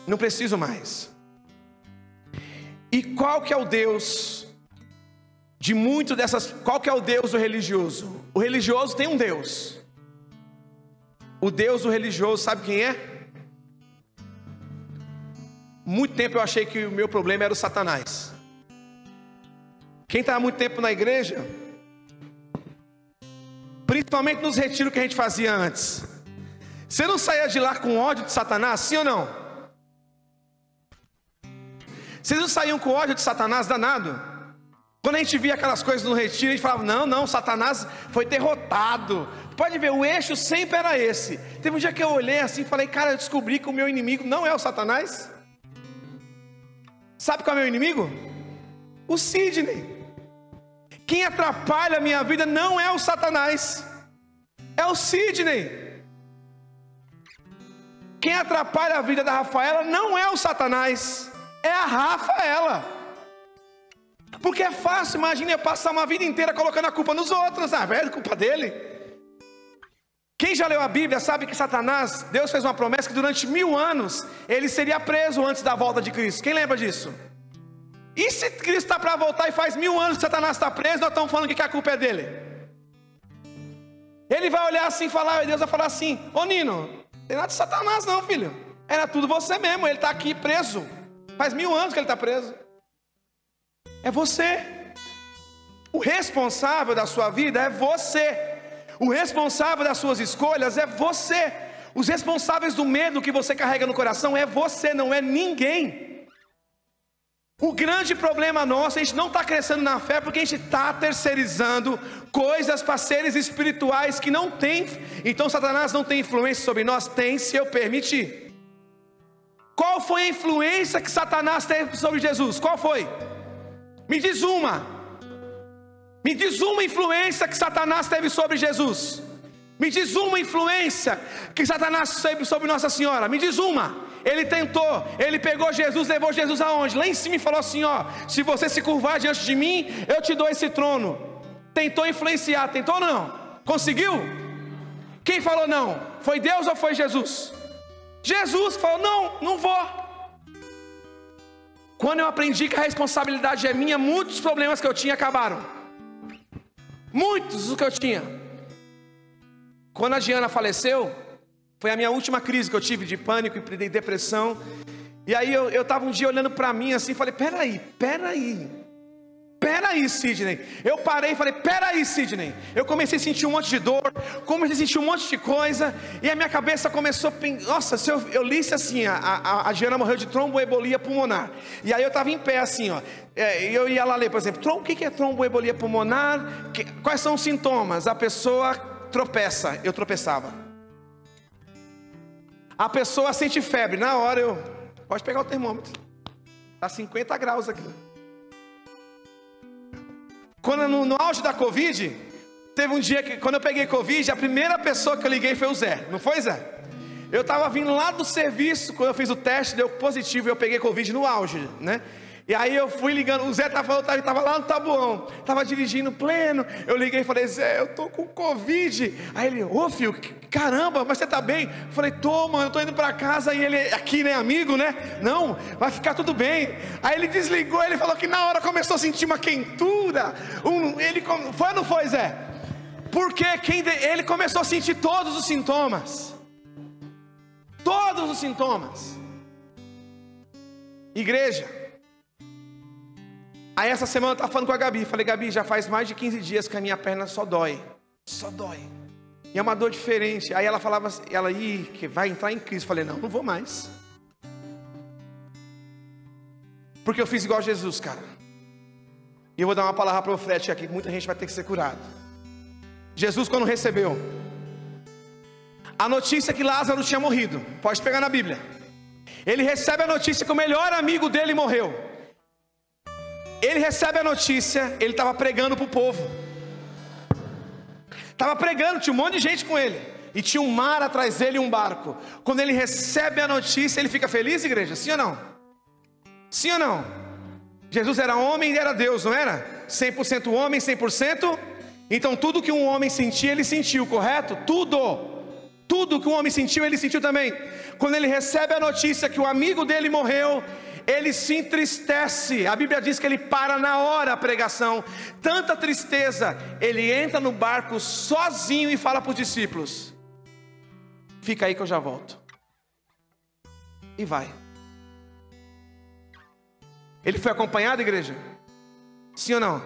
Não preciso mais. E qual que é o Deus de muito dessas? Qual que é o Deus do religioso? O religioso tem um Deus. O Deus do religioso, sabe quem é? Muito tempo eu achei que o meu problema era o Satanás. Quem está há muito tempo na igreja, principalmente nos retiros que a gente fazia antes, você não saía de lá com ódio de Satanás, sim ou não? Vocês não saíam com ódio de Satanás danado? Quando a gente via aquelas coisas no retiro, a gente falava, não, Satanás foi derrotado. Pode ver, o eixo sempre era esse. Teve um dia que eu olhei assim e falei, cara, eu descobri que o meu inimigo não é o Satanás. Sabe qual é o meu inimigo? O Sidney. Quem atrapalha a minha vida não é o Satanás, é o Sidney. Quem atrapalha a vida da Rafaela não é o Satanás, é a Rafaela. Porque é fácil, imagine eu passar uma vida inteira colocando a culpa nos outros. É culpa dele. Quem já leu a Bíblia sabe que Satanás, Deus fez uma promessa que durante 1000 anos ele seria preso antes da volta de Cristo. Quem lembra disso? E se Cristo está para voltar e faz 1000 anos que Satanás está preso, nós estamos falando que a culpa é dele? Ele vai olhar assim e falar, Deus vai falar assim, ô Nino, não tem nada de Satanás não, filho, era tudo você mesmo, ele está aqui preso, faz 1000 anos que ele está preso. É você. O responsável da sua vida é você. O responsável das suas escolhas é você. Os responsáveis do medo que você carrega no coração é você, não é ninguém. O grande problema nosso, a gente não está crescendo na fé porque a gente está terceirizando coisas para seres espirituais que não tem. Então Satanás não tem influência sobre nós? Tem, se eu permitir. Qual foi a influência que Satanás teve sobre Jesus? Qual foi? Me diz uma. Me diz uma influência que Satanás teve sobre Jesus. Me diz uma influência que Satanás teve sobre Nossa Senhora. Me diz uma. Ele tentou, ele pegou Jesus, levou Jesus aonde? Lá em cima e falou assim, ó, se você se curvar diante de mim, eu te dou esse trono. Tentou influenciar, tentou ou não? Conseguiu? Quem falou não? Foi Deus ou foi Jesus? Jesus falou, não vou. Quando eu aprendi que a responsabilidade é minha, muitos problemas que eu tinha acabaram. Muitos dos que eu tinha. Quando a Diana faleceu, foi a minha última crise que eu tive de pânico e de depressão. E aí eu estava um dia olhando para mim assim, falei, peraí Sidney. Eu parei e falei, peraí Sidney. Eu comecei a sentir um monte de dor, comecei a sentir um monte de coisa, e a minha cabeça começou a nossa, se eu lisse assim, a Diana morreu de tromboembolia pulmonar. E aí eu estava em pé assim, ó, eu ia lá ler, por exemplo, o que é tromboembolia pulmonar? Quais são os sintomas? A pessoa tropeça, eu tropeçava. A pessoa sente febre, na hora pode pegar o termômetro, está 50 graus aqui. Quando no auge da Covid, teve um dia que quando eu peguei Covid, a primeira pessoa que eu liguei foi o Zé, não foi, Zé? Eu estava vindo lá do serviço, quando eu fiz o teste, deu positivo e eu peguei Covid no auge, né? E aí eu fui ligando, o Zé estava lá no Taboão, estava dirigindo pleno, eu liguei e falei, Zé, eu tô com Covid. Aí ele, filho, caramba, mas você tá bem? Eu falei, mano, eu tô indo para casa. E ele, aqui, né, amigo, né? Não, vai ficar tudo bem. Aí ele desligou, ele falou que na hora começou a sentir uma quentura. Foi ou não foi, Zé? Porque ele começou a sentir todos os sintomas. Todos os sintomas. Igreja. Aí essa semana eu estava falando com a Gabi, falei, Gabi, já faz mais de 15 dias que a minha perna só dói. E é uma dor diferente. Aí ela falava, que vai entrar em crise. Eu falei, não vou mais. Porque eu fiz igual a Jesus, cara. E eu vou dar uma palavra profética aqui, que muita gente vai ter que ser curado. Jesus, quando recebeu a notícia que Lázaro tinha morrido, pode pegar na Bíblia. Ele recebe a notícia que o melhor amigo dele morreu. Ele recebe a notícia, ele estava pregando para o povo. Estava pregando, tinha um monte de gente com ele. E tinha um mar atrás dele e um barco. Quando ele recebe a notícia, ele fica feliz, igreja? Sim ou não? Sim ou não? Jesus era homem e era Deus, não era? 100% homem, 100%. Então tudo que um homem sentia, ele sentiu, correto? Tudo que um homem sentiu, ele sentiu também. Quando ele recebe a notícia que o amigo dele morreu, ele se entristece. A Bíblia diz que ele para na hora a pregação. Tanta tristeza, ele entra no barco sozinho e fala para os discípulos: fica aí que eu já volto. E vai. Ele foi acompanhado, igreja? Sim ou não?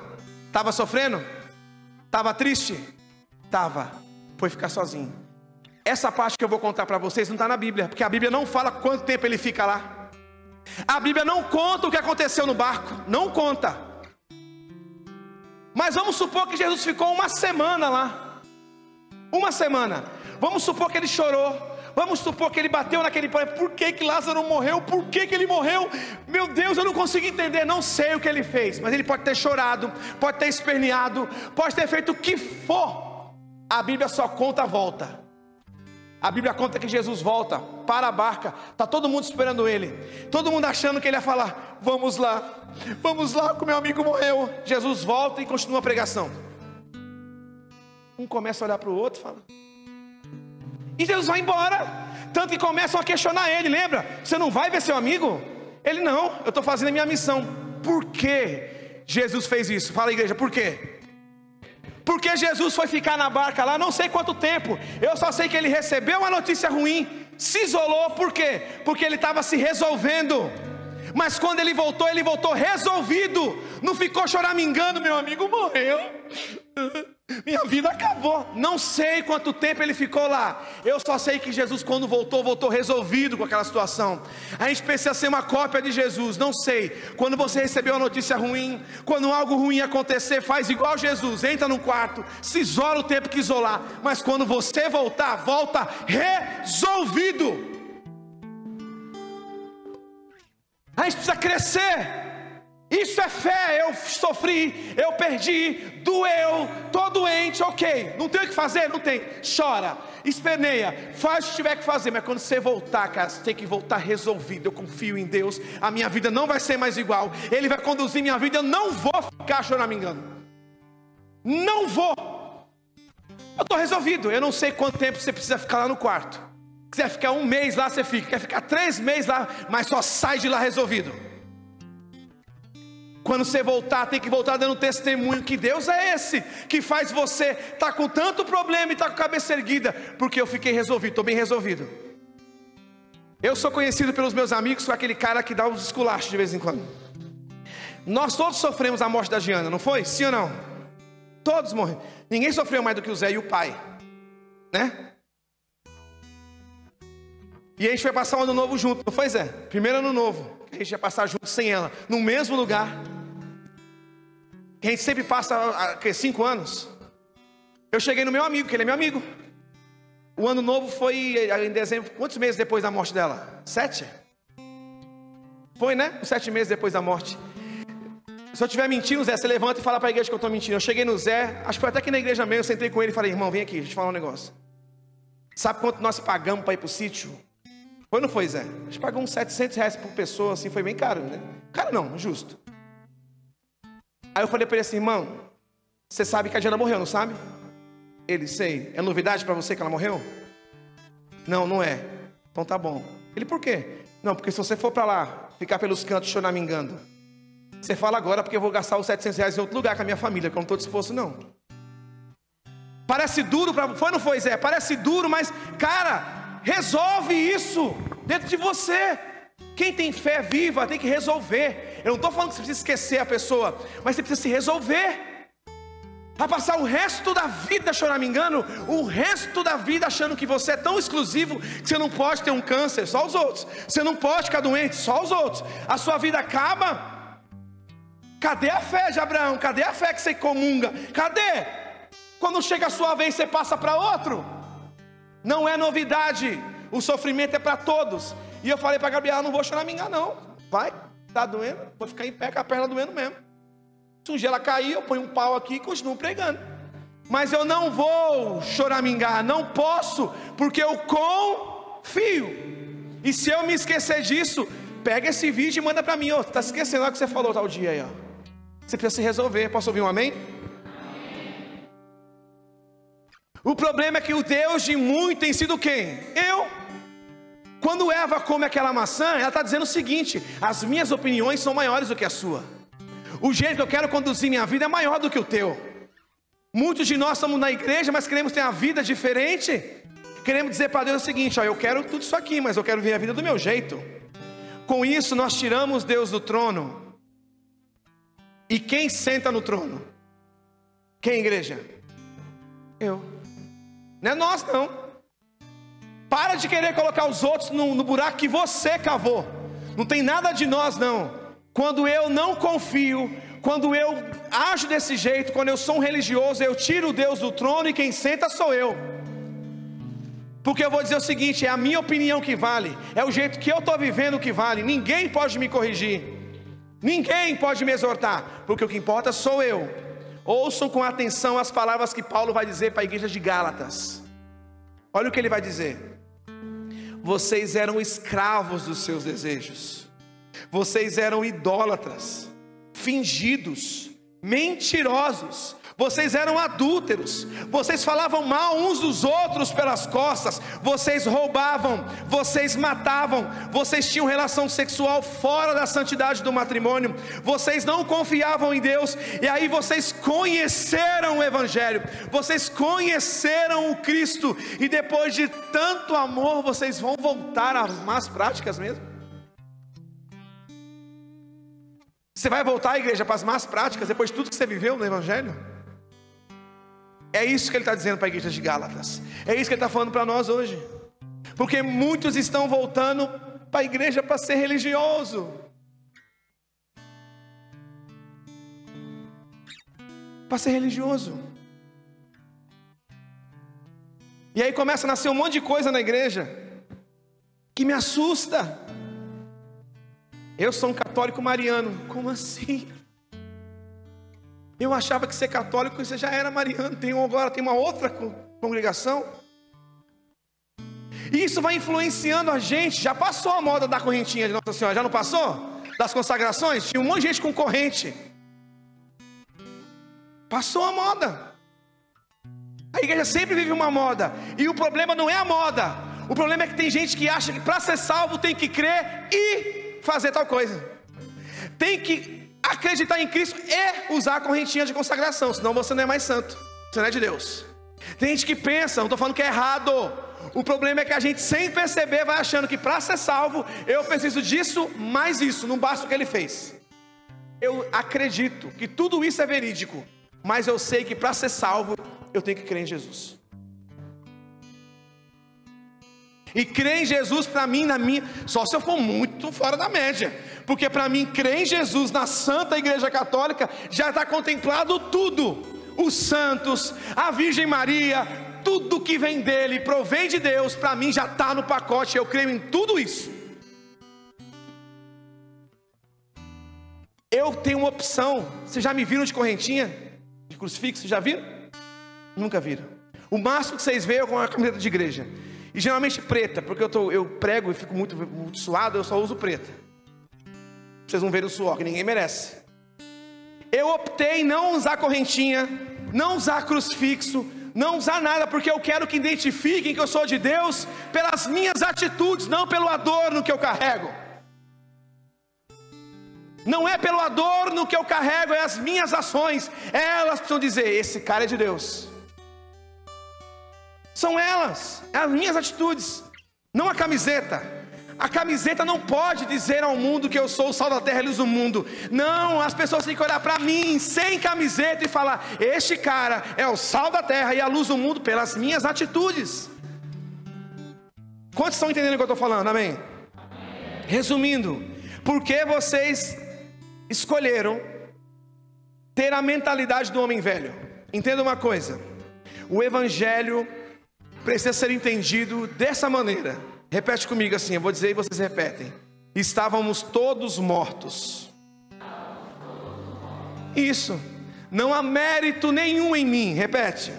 Estava sofrendo? Estava triste? Estava. Foi ficar sozinho. Essa parte que eu vou contar para vocês não está na Bíblia, porque a Bíblia não fala quanto tempo ele fica lá. A Bíblia não conta o que aconteceu no barco. Não conta. Mas vamos supor que Jesus ficou uma semana lá. Uma semana. Vamos supor que ele chorou. Vamos supor que ele bateu naquele pão. Por que que Lázaro morreu? Por que que ele morreu? Meu Deus, eu não consigo entender. Não sei o que ele fez. Mas ele pode ter chorado, pode ter esperneado, pode ter feito o que for. A Bíblia só conta a volta. A Bíblia conta que Jesus volta para a barca. Está todo mundo esperando ele. Todo mundo achando que ele ia falar: vamos lá que o meu amigo morreu. Jesus volta e continua a pregação. Um começa a olhar para o outro e fala. E Jesus vai embora. Tanto que começam a questionar ele. Lembra? Você não vai ver seu amigo? Ele: não, eu estou fazendo a minha missão. Por que Jesus fez isso? Fala, igreja, por quê? Porque Jesus foi ficar na barca lá não sei quanto tempo. Eu só sei que ele recebeu uma notícia ruim, se isolou. Por quê? Porque ele estava se resolvendo. Mas quando ele voltou resolvido. Não ficou choramingando: meu amigo morreu, minha vida acabou. Não sei quanto tempo ele ficou lá. Eu só sei que Jesus, quando voltou resolvido com aquela situação. A gente precisa ser uma cópia de Jesus. Não sei, quando você recebeu uma notícia ruim, quando algo ruim acontecer, faz igual Jesus, entra no quarto, se isola o tempo que isolar. Mas quando você volta resolvido. A gente precisa crescer. Isso é fé. Eu sofri, eu perdi, doeu, tô doente, ok. Não tem o que fazer? Não tem. Chora, esperneia, faz o que tiver que fazer. Mas quando você voltar, cara, você tem que voltar resolvido. Eu confio em Deus, a minha vida não vai ser mais igual. Ele vai conduzir minha vida, eu não vou ficar choramingando. Não vou. Eu estou resolvido. Eu não sei quanto tempo você precisa ficar lá no quarto. Quiser ficar 1 mês lá, você fica. Quer ficar 3 meses lá, mas só sai de lá resolvido. Quando você voltar, tem que voltar dando testemunho que Deus é esse, que faz você estar com tanto problema e estar com a cabeça erguida, porque eu fiquei resolvido, estou bem resolvido. Eu sou conhecido pelos meus amigos como aquele cara que dá uns esculachos de vez em quando. Nós todos sofremos a morte da Giana, não foi? Sim ou não? Todos morreram. Ninguém sofreu mais do que o Zé e o pai, né? E a gente vai passar um ano novo junto, não foi, Zé? Primeiro ano novo, a gente vai passar junto sem ela, no mesmo lugar. Que a gente sempre passa, 5 anos. Eu cheguei no meu amigo, que ele é meu amigo. O ano novo foi em dezembro. Quantos meses depois da morte dela? 7? Foi, né? 7 meses depois da morte. Se eu estiver mentindo, Zé, você levanta e fala para a igreja que eu estou mentindo. Eu cheguei no Zé, acho que foi até aqui na igreja mesmo. Eu sentei com ele e falei: irmão, vem aqui, deixa eu te falar um negócio. Sabe quanto nós pagamos para ir para o sítio? Foi ou não foi, Zé? A gente pagou uns R$700 por pessoa, assim, foi bem caro, né? Caro não, justo. Aí eu falei para ele assim: irmão, você sabe que a Diana morreu, não sabe? Ele: sei. É novidade para você que ela morreu? Não, não é. Então tá bom. Ele: por quê? Não, porque se você for para lá, ficar pelos cantos choramingando, você fala agora porque eu vou gastar os R$700 em outro lugar com a minha família, que eu não estou disposto não. Parece duro, foi ou não foi, Zé? Parece duro, mas, cara, resolve isso dentro de você. Quem tem fé viva tem que resolver. Eu não estou falando que você precisa esquecer a pessoa, mas você precisa se resolver. Vai passar o resto da vida choramingando, o resto da vida achando que você é tão exclusivo que você não pode ter um câncer, só os outros. Você não pode ficar doente, só os outros. A sua vida acaba. Cadê a fé de Abraão? Cadê a fé que você comunga? Cadê? Quando chega a sua vez, você passa para outro. Não é novidade. O sofrimento é para todos. E eu falei para a Gabriela: não vou choramingar não. Vai, tá doendo, vou ficar em pé com a perna doendo mesmo. Se um dia ela cair, eu ponho um pau aqui e continuo pregando. Mas eu não vou choramingar, não posso, porque eu confio. E se eu me esquecer disso, pega esse vídeo e manda para mim: ó, tá se esquecendo lá que você falou tal dia aí, ó. Você precisa se resolver. Posso ouvir um amém? O problema é que o Deus de muito tem sido quem? Eu. Quando Eva come aquela maçã, ela está dizendo o seguinte: as minhas opiniões são maiores do que a sua. O jeito que eu quero conduzir minha vida é maior do que o teu. Muitos de nós estamos na igreja, mas queremos ter uma vida diferente. Queremos dizer para Deus o seguinte: ó, eu quero tudo isso aqui, mas eu quero ver a vida do meu jeito. Com isso nós tiramos Deus do trono. E quem senta no trono? Quem, igreja? Eu. Não é nós não. Para de querer colocar os outros no buraco que você cavou. Não tem nada de nós não. Quando eu não confio, quando eu ajo desse jeito, quando eu sou um religioso, eu tiro Deus do trono e quem senta sou eu. Porque eu vou dizer o seguinte: é a minha opinião que vale, é o jeito que eu estou vivendo que vale. Ninguém pode me corrigir, ninguém pode me exortar, porque o que importa sou eu. Ouçam com atenção as palavras que Paulo vai dizer para a igreja de Gálatas. Olha o que ele vai dizer: vocês eram escravos dos seus desejos, vocês eram idólatras, fingidos, mentirosos, vocês eram adúlteros, vocês falavam mal uns dos outros pelas costas, vocês roubavam, vocês matavam, vocês tinham relação sexual fora da santidade do matrimônio, vocês não confiavam em Deus, e aí vocês conheceram o Evangelho, vocês conheceram o Cristo, e depois de tanto amor, vocês vão voltar às más práticas mesmo? Você vai voltar, igreja, para as más práticas depois de tudo que você viveu no Evangelho? É isso que ele está dizendo para a igreja de Gálatas. É isso que ele está falando para nós hoje. Porque muitos estão voltando para a igreja para ser religioso. Para ser religioso. E aí começa a nascer um monte de coisa na igreja que me assusta. Eu sou um católico mariano. Como assim? Eu achava que ser católico você já era mariano. Agora tem uma outra congregação. E isso vai influenciando a gente. Já passou a moda da correntinha de Nossa Senhora, já não passou? Das consagrações, tinha um monte de gente com corrente. Passou a moda. A igreja sempre vive uma moda. E o problema não é a moda. O problema é que tem gente que acha que para ser salvo tem que crer e fazer tal coisa. Tem que acreditar em Cristo e usar a correntinha de consagração, senão você não é mais santo, você não é de Deus. Tem gente que pensa, não estou falando que é errado. O problema é que a gente, sem perceber, vai achando que para ser salvo eu preciso disso, mais isso, não basta o que ele fez. Eu acredito que tudo isso é verídico, mas eu sei que para ser salvo eu tenho que crer em Jesus. E crer em Jesus para mim, só se eu for muito fora da média. Porque para mim, crer em Jesus na Santa Igreja Católica já está contemplado tudo. Os santos, a Virgem Maria, tudo que vem dele, provém de Deus, para mim já está no pacote. Eu creio em tudo isso. Eu tenho uma opção. Vocês já me viram de correntinha? De crucifixo? Já viram? Nunca viram. O máximo que vocês veem é com uma camiseta de igreja. E geralmente preta, porque eu prego e fico muito suado, eu só uso preta. Pra vocês não verem o suor, que ninguém merece. Eu optei em não usar correntinha, não usar crucifixo, não usar nada, porque eu quero que identifiquem que eu sou de Deus pelas minhas atitudes, não pelo adorno que eu carrego. Não é pelo adorno que eu carrego, é as minhas ações. Elas precisam dizer, esse cara é de Deus. São elas, as minhas atitudes, não a camiseta. A camiseta não pode dizer ao mundo que eu sou o sal da terra e luz do mundo. Não, as pessoas têm que olhar para mim sem camiseta e falar, este cara é o sal da terra e a luz do mundo pelas minhas atitudes. Quantos estão entendendo o que eu estou falando? Amém? Amém. Resumindo, por que vocês escolheram ter a mentalidade do homem velho? Entenda uma coisa, o Evangelho precisa ser entendido dessa maneira. Repete comigo assim, eu vou dizer e vocês repetem. Estávamos todos mortos. Isso. Não há mérito nenhum em mim. Repete.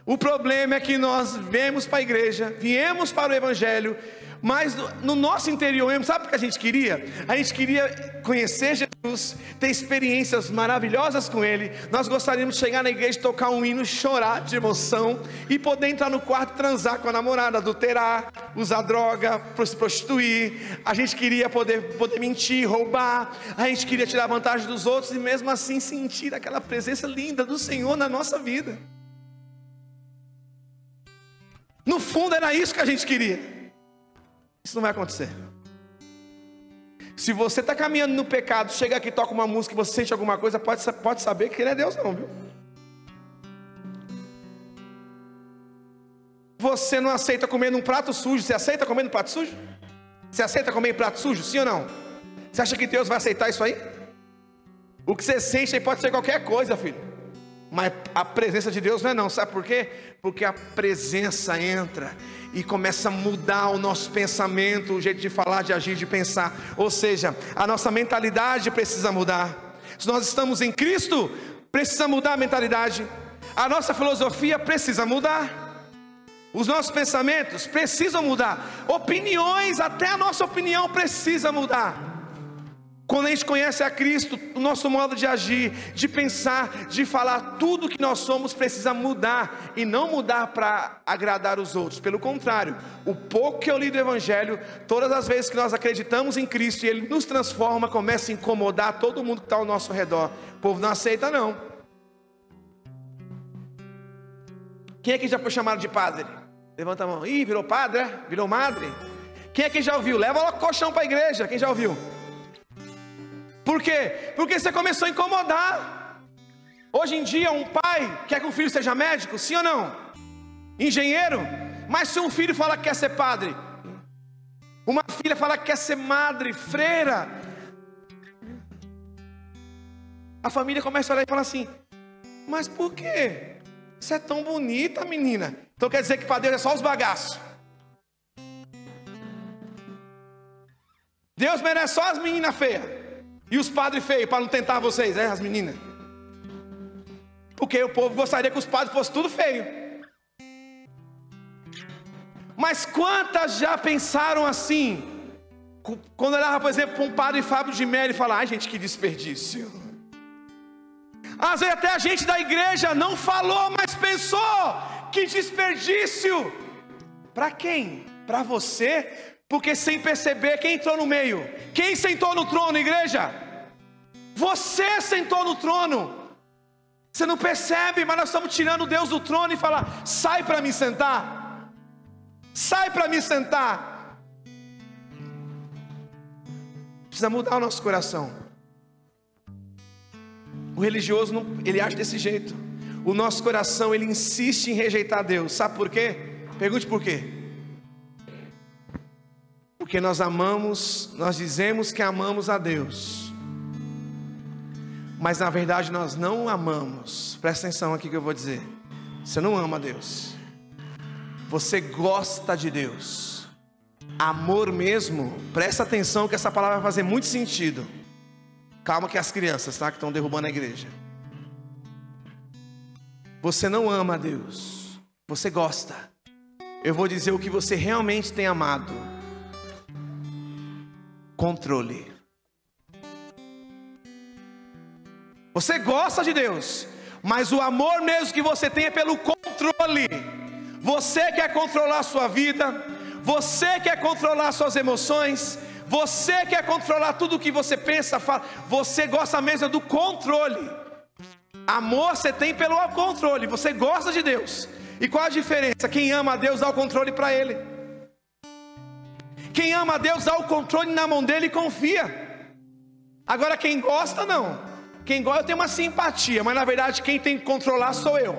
O problema é que nós viemos para a igreja, viemos para o Evangelho, mas no nosso interior mesmo, sabe o que a gente queria? A gente queria conhecer Jesus, ter experiências maravilhosas com Ele. Nós gostaríamos de chegar na igreja, tocar um hino, chorar de emoção e poder entrar no quarto, transar com a namorada, adulterar, usar droga, se prostituir. A gente queria poder mentir, roubar. A gente queria tirar vantagem dos outros e mesmo assim sentir aquela presença linda do Senhor na nossa vida. No fundo era isso que a gente queria. Isso não vai acontecer. Se você está caminhando no pecado, chega aqui, toca uma música e você sente alguma coisa, pode saber que ele é Deus não, viu? Você não aceita comer num prato sujo. Você aceita comer num prato sujo? Você aceita comer em prato sujo, sim ou não? Você acha que Deus vai aceitar isso aí? O que você sente aí pode ser qualquer coisa, filho, mas a presença de Deus não é não. Sabe por quê? Porque a presença entra e começa a mudar o nosso pensamento, o jeito de falar, de agir, de pensar. Ou seja, a nossa mentalidade precisa mudar. Se nós estamos em Cristo, precisa mudar a mentalidade. A nossa filosofia precisa mudar. Os nossos pensamentos precisam mudar. Opiniões, até a nossa opinião precisa mudar. Quando a gente conhece a Cristo, o nosso modo de agir, de pensar, de falar, tudo que nós somos precisa mudar. E não mudar para agradar os outros. Pelo contrário, o pouco que eu li do Evangelho, todas as vezes que nós acreditamos em Cristo e Ele nos transforma, começa a incomodar todo mundo que está ao nosso redor. O povo não aceita não. Quem aqui já foi chamado de padre? Levanta a mão. Ih, virou padre, é? Virou madre? Quem aqui já ouviu? Leva logo o colchão para a igreja. Quem já ouviu? Por quê? Porque você começou a incomodar. Hoje em dia um pai quer que o filho seja médico, sim ou não? Engenheiro. Mas se um filho fala que quer ser padre, uma filha fala que quer ser madre, freira, a família começa a olhar e fala assim: mas por quê? Você é tão bonita, menina. Então quer dizer que para Deus é só os bagaços. Deus merece só as meninas feias e os padres feios, para não tentar vocês, as meninas. Porque o povo gostaria que os padres fossem tudo feio. Mas quantas já pensaram assim? Quando olhava, por exemplo, para um padre Fábio de Mello e falava: ai gente, que desperdício. Às vezes até a gente da igreja não falou, mas pensou: que desperdício. Para quem? Para você? Porque sem perceber, quem entrou no meio? Quem sentou no trono, igreja? Você sentou no trono. Você não percebe, mas nós estamos tirando Deus do trono e falar: sai para me sentar. Sai para me sentar. Precisa mudar o nosso coração. O religioso, ele age desse jeito. O nosso coração, ele insiste em rejeitar Deus. Sabe por quê? Pergunte por quê. Porque nós amamos, nós dizemos que amamos a Deus, mas na verdade nós não amamos. Presta atenção aqui que eu vou dizer. Você não ama a Deus. Você gosta de Deus. Amor mesmo, presta atenção que essa palavra vai fazer muito sentido. Calma que as crianças, tá? Que estão derrubando a igreja. Você não ama a Deus. Você gosta. Eu vou dizer o que você realmente tem amado. Controle. Você gosta de Deus, mas o amor mesmo que você tem é pelo controle. Você quer controlar a sua vida, você quer controlar suas emoções, você quer controlar tudo o que você pensa, fala. Você gosta mesmo do controle. Amor você tem pelo controle. Você gosta de Deus. E qual a diferença? Quem ama a Deus dá o controle para Ele. Quem ama a Deus dá o controle na mão dele e confia. Agora quem gosta não. Quem gosta eu tenho uma simpatia, mas na verdade quem tem que controlar sou eu.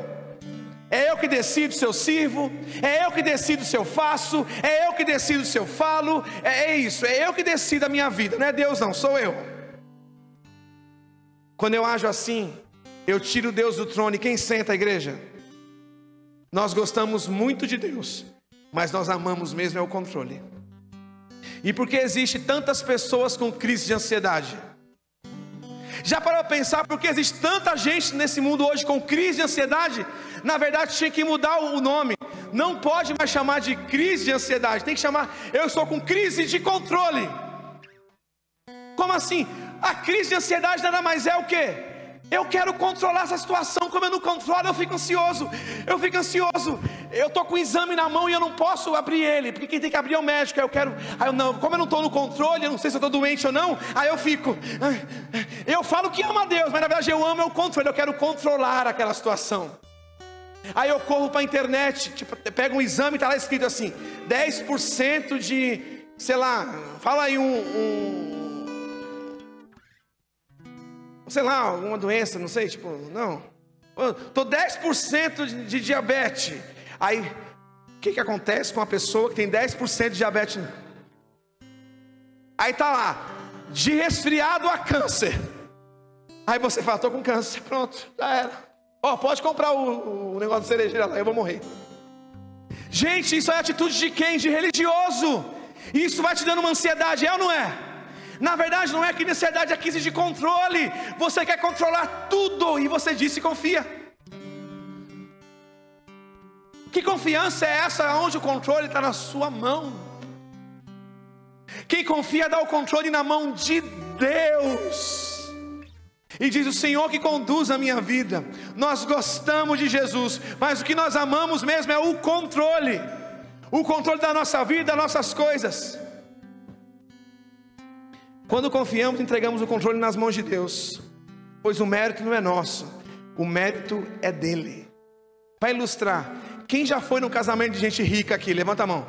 É eu que decido se eu sirvo, é eu que decido se eu faço, é eu que decido se eu falo, é isso, é eu que decido a minha vida, não é Deus não, sou eu. Quando eu ajo assim, eu tiro Deus do trono. E quem senta, a igreja? Nós gostamos muito de Deus, mas nós amamos mesmo é o controle. E por que existe tantas pessoas com crise de ansiedade? Já parou para pensar por que existe tanta gente nesse mundo hoje com crise de ansiedade? Na verdade tinha que mudar o nome. Não pode mais chamar de crise de ansiedade, tem que chamar: eu estou com crise de controle. Como assim? A crise de ansiedade nada mais é o quê? Eu quero controlar essa situação. Como eu não controlo, eu fico ansioso. Eu estou com o exame na mão e eu não posso abrir ele, porque quem tem que abrir é o médico. Como eu não estou no controle, eu não sei se eu estou doente ou não. Aí eu fico. Eu falo que amo a Deus, mas na verdade eu amo o controle. Eu quero controlar aquela situação. Aí eu corro para a internet, tipo, pego um exame e está lá escrito assim: 10% de, sei lá, fala aí sei lá, alguma doença, não sei, tipo, não. Tô 10% de diabetes. Aí, o que acontece com uma pessoa que tem 10% de diabetes? Aí tá lá, de resfriado a câncer. Aí você fala: tô com câncer, pronto, já era. Ó, pode comprar o negócio de cerejeira lá, eu vou morrer. Gente, isso é atitude de quem? De religioso. Isso vai te dando uma ansiedade, é ou não é? Na verdade não é que ansiedade é crise de controle. Você quer controlar tudo e você disse confia. Que confiança é essa onde o controle está na sua mão? Quem confia dá o controle na mão de Deus. E diz: o Senhor que conduz a minha vida. Nós gostamos de Jesus, mas o que nós amamos mesmo é o controle. O controle da nossa vida, das nossas coisas. Quando confiamos, entregamos o controle nas mãos de Deus, pois o mérito não é nosso, o mérito é dele. Para ilustrar, quem já foi num casamento de gente rica aqui? Levanta a mão.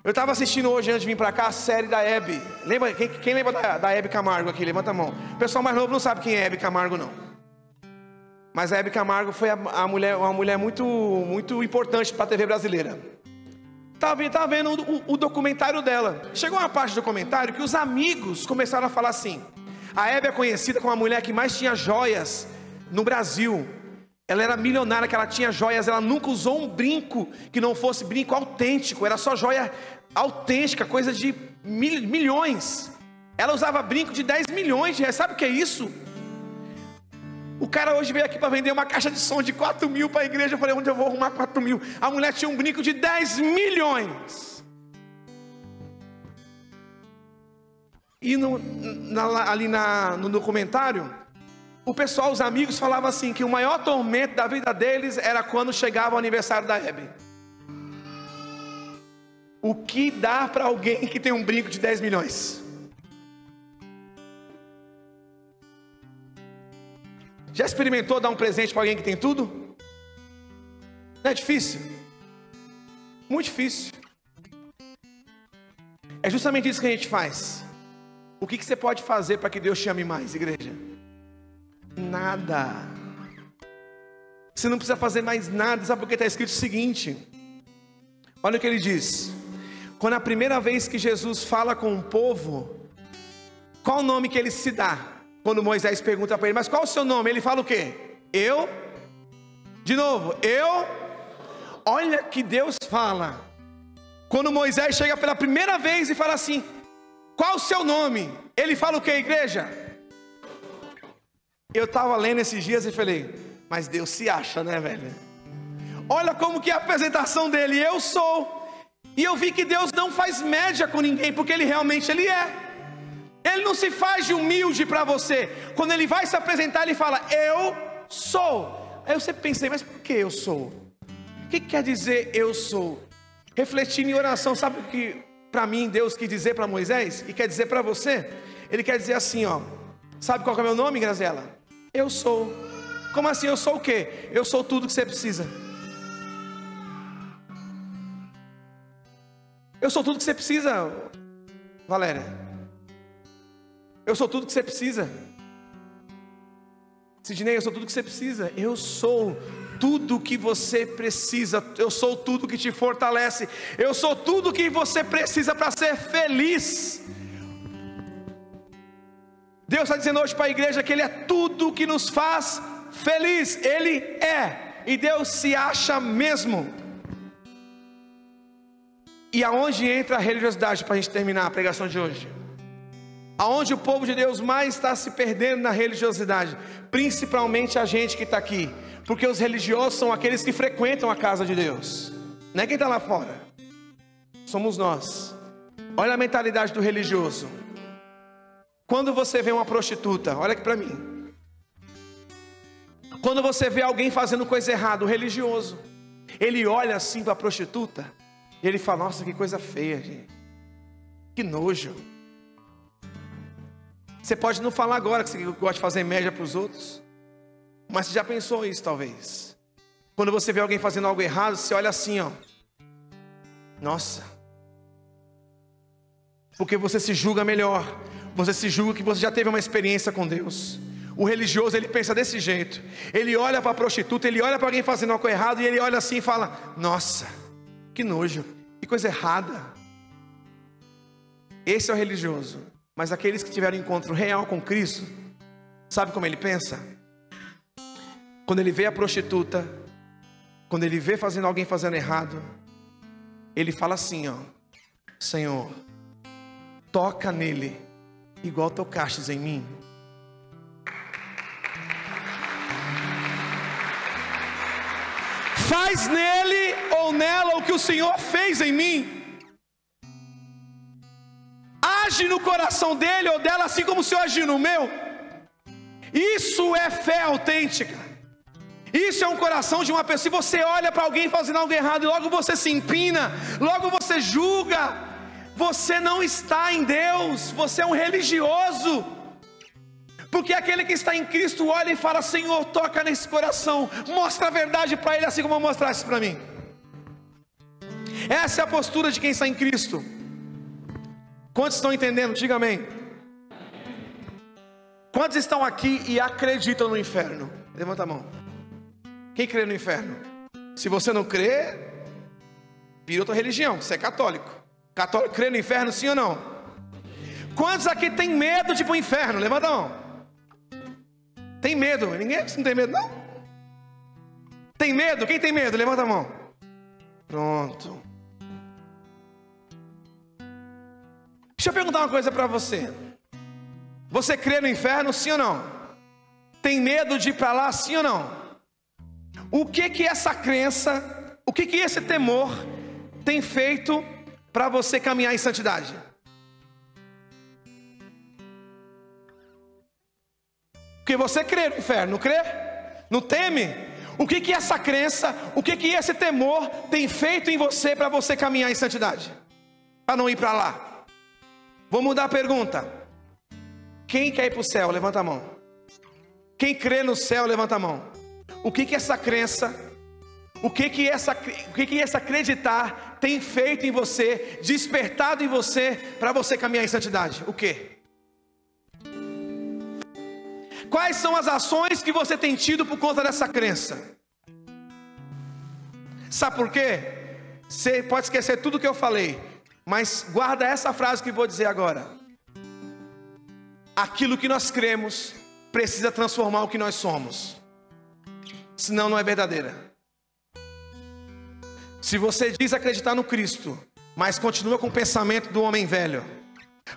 Eu estava assistindo hoje, antes de vir para cá, a série da Hebe. Lembra, quem lembra da Hebe Camargo aqui? Levanta a mão. O pessoal mais novo não sabe quem é Hebe Camargo, não. Mas a Hebe Camargo foi uma mulher muito, muito importante para a TV brasileira. Estava vendo o documentário dela. Chegou uma parte do documentário que os amigos começaram a falar assim: a Hebe é conhecida como a mulher que mais tinha joias no Brasil. Ela era milionária, que ela tinha joias. Ela nunca usou um brinco que não fosse brinco autêntico. Era só joia autêntica, coisa de milhões. Ela usava brinco de 10 milhões de reais. Sabe o que é isso? O cara hoje veio aqui para vender uma caixa de som de 4 mil para a igreja. Eu falei: onde eu vou arrumar 4 mil? A mulher tinha um brinco de 10 milhões. E ali no documentário, o pessoal, os amigos falavam assim, que o maior tormento da vida deles era quando chegava o aniversário da Hebe. O que dá para alguém que tem um brinco de 10 milhões? Já experimentou dar um presente para alguém que tem tudo? Não é difícil? Muito difícil. É justamente isso que a gente faz. O que você pode fazer para que Deus te ame mais, igreja? Nada. Você não precisa fazer mais nada. Sabe por que está escrito o seguinte? Olha o que ele diz. Quando a primeira vez que Jesus fala com o povo, qual o nome que ele se dá? Quando Moisés pergunta para ele: mas qual o seu nome? Ele fala o quê? Eu? De novo, eu? Olha que Deus fala. Quando Moisés chega pela primeira vez e fala assim: qual o seu nome? Ele fala o quê, igreja? Eu estava lendo esses dias e falei: mas Deus se acha, né, velho? Olha como que é a apresentação dele: eu sou. E eu vi que Deus não faz média com ninguém, porque Ele realmente Ele é. Ele não se faz de humilde para você. Quando Ele vai se apresentar, Ele fala: eu sou. Aí eu sempre pensei: mas por que eu sou? O que quer dizer eu sou? Refletindo em oração, sabe o que para mim Deus quis dizer para Moisés? E quer dizer para você? Ele quer dizer assim, ó: sabe qual que é o meu nome, Graziela? Eu sou. Como assim eu sou o quê? Eu sou tudo que você precisa. Eu sou tudo que você precisa, Valéria. Eu sou tudo que você precisa. Sidney, eu sou tudo que você precisa. Eu sou tudo que você precisa. Eu sou tudo que te fortalece. Eu sou tudo que você precisa para ser feliz. Deus está dizendo hoje para a igreja que Ele é tudo que nos faz feliz. Ele é. E Deus se acha mesmo. E aonde entra a religiosidade, para a gente terminar a pregação de hoje? Aonde o povo de Deus mais está se perdendo na religiosidade? Principalmente a gente que está aqui. Porque os religiosos são aqueles que frequentam a casa de Deus. Não é quem está lá fora. Somos nós. Olha a mentalidade do religioso. Quando você vê uma prostituta, olha aqui para mim. Quando você vê alguém fazendo coisa errada, o religioso, ele olha assim para a prostituta e ele fala: nossa, que coisa feia, gente. Que nojo. Você pode não falar agora que você gosta de fazer média para os outros, mas você já pensou isso talvez? Quando você vê alguém fazendo algo errado, você olha assim, ó. Nossa. Porque você se julga melhor. Você se julga que você já teve uma experiência com Deus. O religioso, ele pensa desse jeito. Ele olha para a prostituta, ele olha para alguém fazendo algo errado, e ele olha assim e fala: nossa, que nojo, que coisa errada. Esse é o religioso. Mas aqueles que tiveram um encontro real com Cristo, sabe como ele pensa? Quando ele vê a prostituta, quando ele vê alguém fazendo errado, ele fala assim, ó: Senhor, toca nele igual tocastes em mim. Faz nele ou nela o que o Senhor fez em mim. Age no coração dele ou dela assim como o Senhor agiu no meu. Isso é fé autêntica. Isso é um coração de uma pessoa. Se você olha para alguém fazendo algo errado e logo você se empina, logo você julga, você não está em Deus, você é um religioso. Porque aquele que está em Cristo olha e fala: Senhor, toca nesse coração, mostra a verdade para ele, assim como eu mostrasse para mim. Essa é a postura de quem está em Cristo. Quantos estão entendendo? Diga amém. Quantos estão aqui e acreditam no inferno? Levanta a mão. Quem crê no inferno? Se você não crê, vira outra religião. Você é católico. Católico crê no inferno, sim ou não? Quantos aqui tem medo de ir para o inferno? Levanta a mão. Tem medo? Ninguém não tem medo, não? Tem medo? Quem tem medo? Levanta a mão. Pronto. Deixa eu perguntar uma coisa para você. Você crê no inferno, sim ou não? Tem medo de ir para lá, sim ou não? O que essa crença, o que esse temor tem feito para você caminhar em santidade? Porque você crê no inferno, não crê? Não teme? O que essa crença, o que esse temor tem feito em você para você caminhar em santidade? Para não ir para lá? Vou mudar a pergunta. Quem quer ir para o céu? Levanta a mão. Quem crê no céu? Levanta a mão. O que essa crença, o que esse acreditar tem feito em você, despertado em você, para você caminhar em santidade? O que? Quais são as ações que você tem tido por conta dessa crença? Sabe por quê? Você pode esquecer tudo que eu falei, mas guarda essa frase que vou dizer agora. Aquilo que nós cremos precisa transformar o que nós somos, senão não é verdadeira. Se você diz acreditar no Cristo, mas continua com o pensamento do homem velho,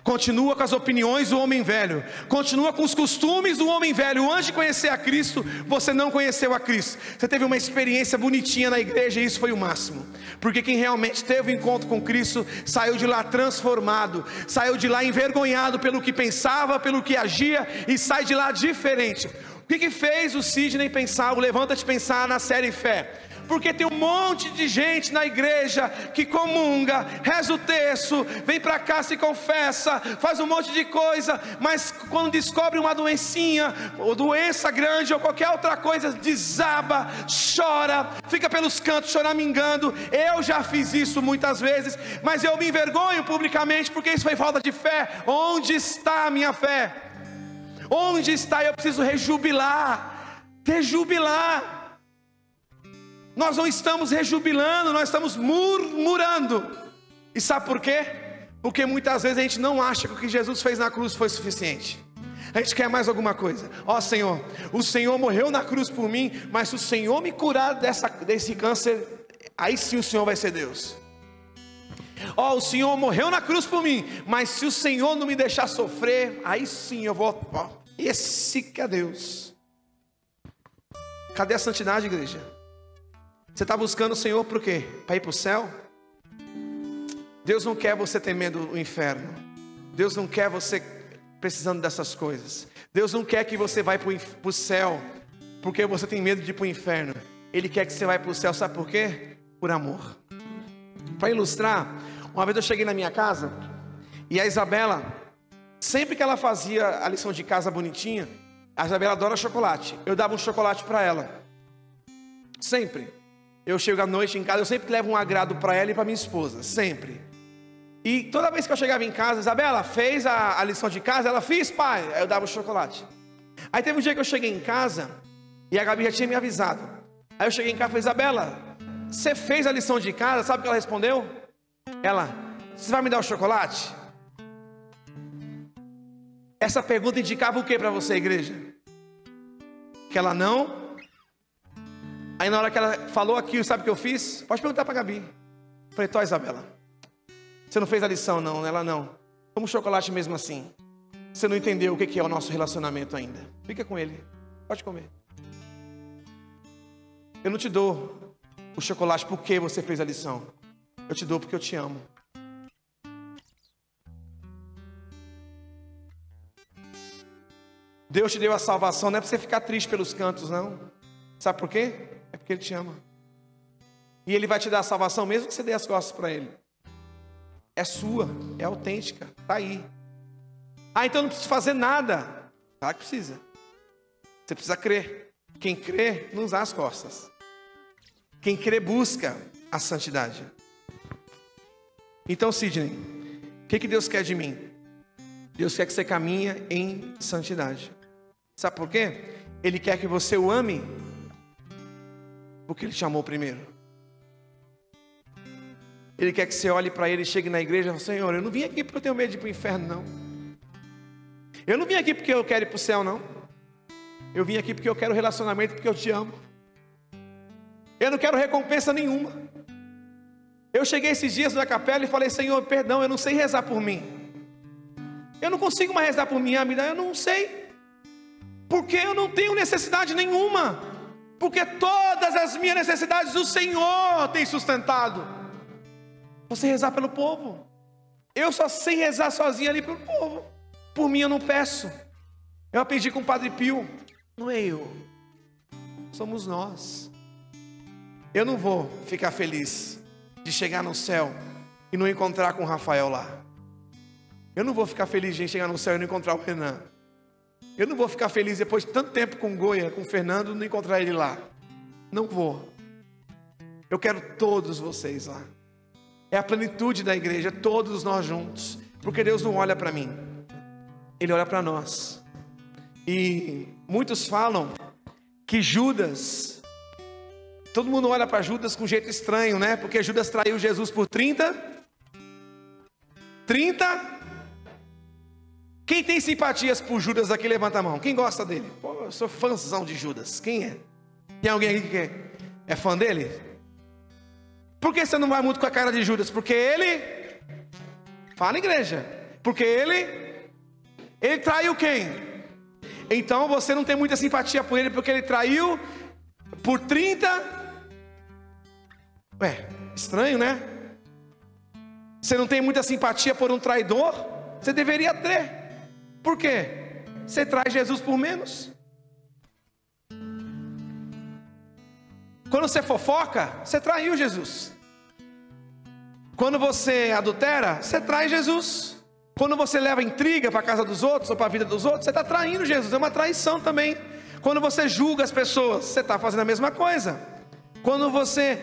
continua com as opiniões do homem velho, continua com os costumes do homem velho, antes de conhecer a Cristo, você não conheceu a Cristo. Você teve uma experiência bonitinha na igreja e isso foi o máximo. Porque quem realmente teve um encontro com Cristo, saiu de lá transformado, saiu de lá envergonhado pelo que pensava, pelo que agia, e sai de lá diferente. O que fez o Sidney pensar, o Levanta-te pensar na série Fé? Porque tem um monte de gente na igreja que comunga, reza o terço, vem para cá, se confessa, faz um monte de coisa, mas quando descobre uma doencinha, ou doença grande, ou qualquer outra coisa, desaba, chora, fica pelos cantos choramingando. Eu já fiz isso muitas vezes, mas eu me envergonho publicamente, porque isso foi falta de fé. Onde está a minha fé? Onde está? Eu preciso rejubilar. Nós não estamos rejubilando, nós estamos murmurando. E sabe por quê? Porque muitas vezes a gente não acha que o que Jesus fez na cruz foi suficiente. A gente quer mais alguma coisa. Ó Senhor, o Senhor morreu na cruz por mim, mas se o Senhor me curar desse câncer, aí sim o Senhor vai ser Deus. Ó, o Senhor morreu na cruz por mim, mas se o Senhor não me deixar sofrer, aí sim eu vou. Ó, esse que é Deus. Cadê a santidade, igreja? Você está buscando o Senhor por quê? Para ir para o céu? Deus não quer você ter medo do inferno. Deus não quer você precisando dessas coisas. Deus não quer que você vá para o céu porque você tem medo de ir para o inferno. Ele quer que você vá para o céu, sabe por quê? Por amor. Para ilustrar, uma vez eu cheguei na minha casa e a Isabela, sempre que ela fazia a lição de casa bonitinha, a Isabela adora chocolate. Eu dava um chocolate para ela. Sempre. Eu chego à noite em casa, eu sempre levo um agrado para ela e para minha esposa, sempre. E toda vez que eu chegava em casa, Isabela, fez a lição de casa? Ela, fiz, pai. Aí eu dava o chocolate. Aí teve um dia que eu cheguei em casa e a Gabi já tinha me avisado. Aí eu cheguei em casa e falei, Isabela, você fez a lição de casa? Sabe o que ela respondeu? Ela, você vai me dar o chocolate? Essa pergunta indicava o que para você, igreja? Que ela não. Aí na hora que ela falou aquilo, sabe o que eu fiz? Pode perguntar para a Gabi. Falei, tô, Isabela, você não fez a lição não? Ela, não. Toma chocolate mesmo assim. Você não entendeu o que é o nosso relacionamento ainda. Fica com ele, pode comer. Eu não te dou o chocolate porque você fez a lição. Eu te dou porque eu te amo. Deus te deu a salvação, não é para você ficar triste pelos cantos, não. Sabe por quê? É porque Ele te ama. E Ele vai te dar a salvação mesmo que você dê as costas para Ele. É sua, é autêntica, está aí. Ah, então não precisa fazer nada. Claro que precisa. Você precisa crer. Quem crê não usa as costas. Quem crê busca a santidade. Então, Sidney, o que Deus quer de mim? Deus quer que você caminhe em santidade. Sabe por quê? Ele quer que você o ame porque Ele te amou primeiro. Ele quer que você olhe para Ele e chegue na igreja e fale, Senhor, eu não vim aqui porque eu tenho medo de ir para o inferno, não. Eu não vim aqui porque eu quero ir para o céu, não. Eu vim aqui porque eu quero relacionamento, porque eu te amo. Eu não quero recompensa nenhuma. Eu cheguei esses dias na capela e falei, Senhor, perdão, eu não sei rezar por mim. Eu não consigo mais rezar por minha vida, eu não sei. Porque eu não tenho necessidade nenhuma. Porque todas as minhas necessidades o Senhor tem sustentado. Você rezar pelo povo. Eu só sei rezar sozinho ali pelo povo. Por mim eu não peço. Eu aprendi com o Padre Pio. Não é eu. Somos nós. Eu não vou ficar feliz de chegar no céu e não encontrar com o Rafael lá. Eu não vou ficar feliz de chegar no céu e não encontrar o Renan. Eu não vou ficar feliz depois de tanto tempo com o Goia, com o Fernando, não encontrar ele lá. Não vou. Eu quero todos vocês lá. É a plenitude da igreja, todos nós juntos. Porque Deus não olha para mim, Ele olha para nós. E muitos falam que Judas, todo mundo olha para Judas com um jeito estranho, né? Porque Judas traiu Jesus por 30. Quem tem simpatias por Judas aqui, levanta a mão. Quem gosta dele? Pô, eu sou fãzão de Judas. Quem é? Tem alguém aqui que é fã dele? Por que você não vai muito com a cara de Judas? Porque ele... Fala, igreja. Porque ele traiu quem? Então você não tem muita simpatia por ele, porque ele traiu por 30. Ué, estranho, né? Você não tem muita simpatia por um traidor? Você deveria ter. Por quê? Você traz Jesus por menos. Quando você fofoca, você traiu Jesus. Quando você adultera, você trai Jesus. Quando você leva intriga para a casa dos outros ou para a vida dos outros, você está traindo Jesus. É uma traição também. Quando você julga as pessoas, você está fazendo a mesma coisa. Quando você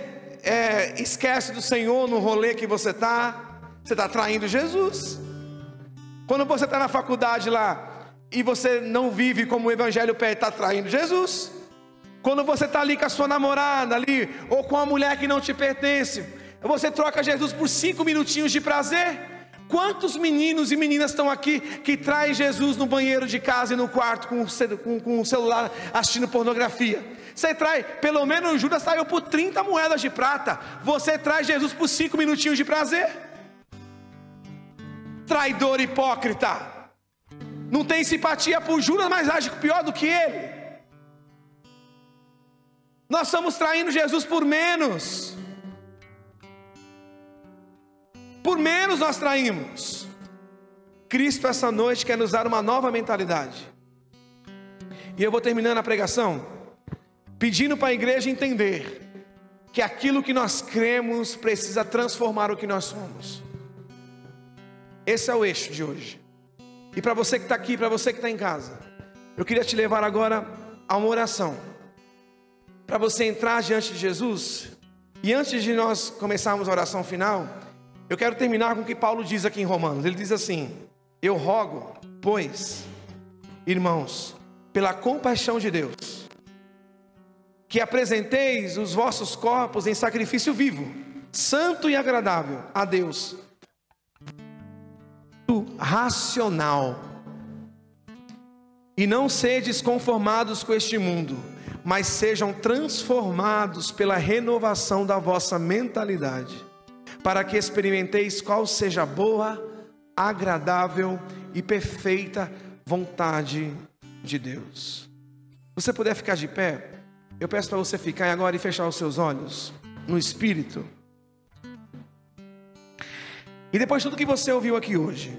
esquece do Senhor no rolê que você está traindo Jesus. Quando você está na faculdade lá e você não vive como o Evangelho pede, está traindo Jesus. Quando você está ali com a sua namorada ali, ou com a mulher que não te pertence, você troca Jesus por 5 minutinhos de prazer. Quantos meninos e meninas estão aqui que traem Jesus no banheiro de casa e no quarto com o celular assistindo pornografia? Você trai, pelo menos Judas traiu por 30 moedas de prata. Você traz Jesus por 5 minutinhos de prazer? Traidor hipócrita. Não tem simpatia por Judas, mas age pior do que ele. Nós estamos traindo Jesus por menos. Por menos nós traímos. Cristo essa noite quer nos dar uma nova mentalidade. E eu vou terminando a pregação pedindo para a igreja entender que aquilo que nós cremos precisa transformar o que nós somos. Esse é o eixo de hoje. E para você que está aqui, para você que está em casa, eu queria te levar agora a uma oração. para você entrar diante de Jesus. E antes de nós começarmos a oração final, eu quero terminar com o que Paulo diz aqui em Romanos. Ele diz assim: eu rogo, pois, irmãos, pela compaixão de Deus, que apresenteis os vossos corpos em sacrifício vivo, santo e agradável a Deus, racional, e não sedes conformados com este mundo, mas sejam transformados pela renovação da vossa mentalidade, para que experimenteis qual seja a boa, agradável e perfeita vontade de Deus. Se você puder ficar de pé, eu peço para você ficar agora e fechar os seus olhos no Espírito. E depois de tudo que você ouviu aqui hoje,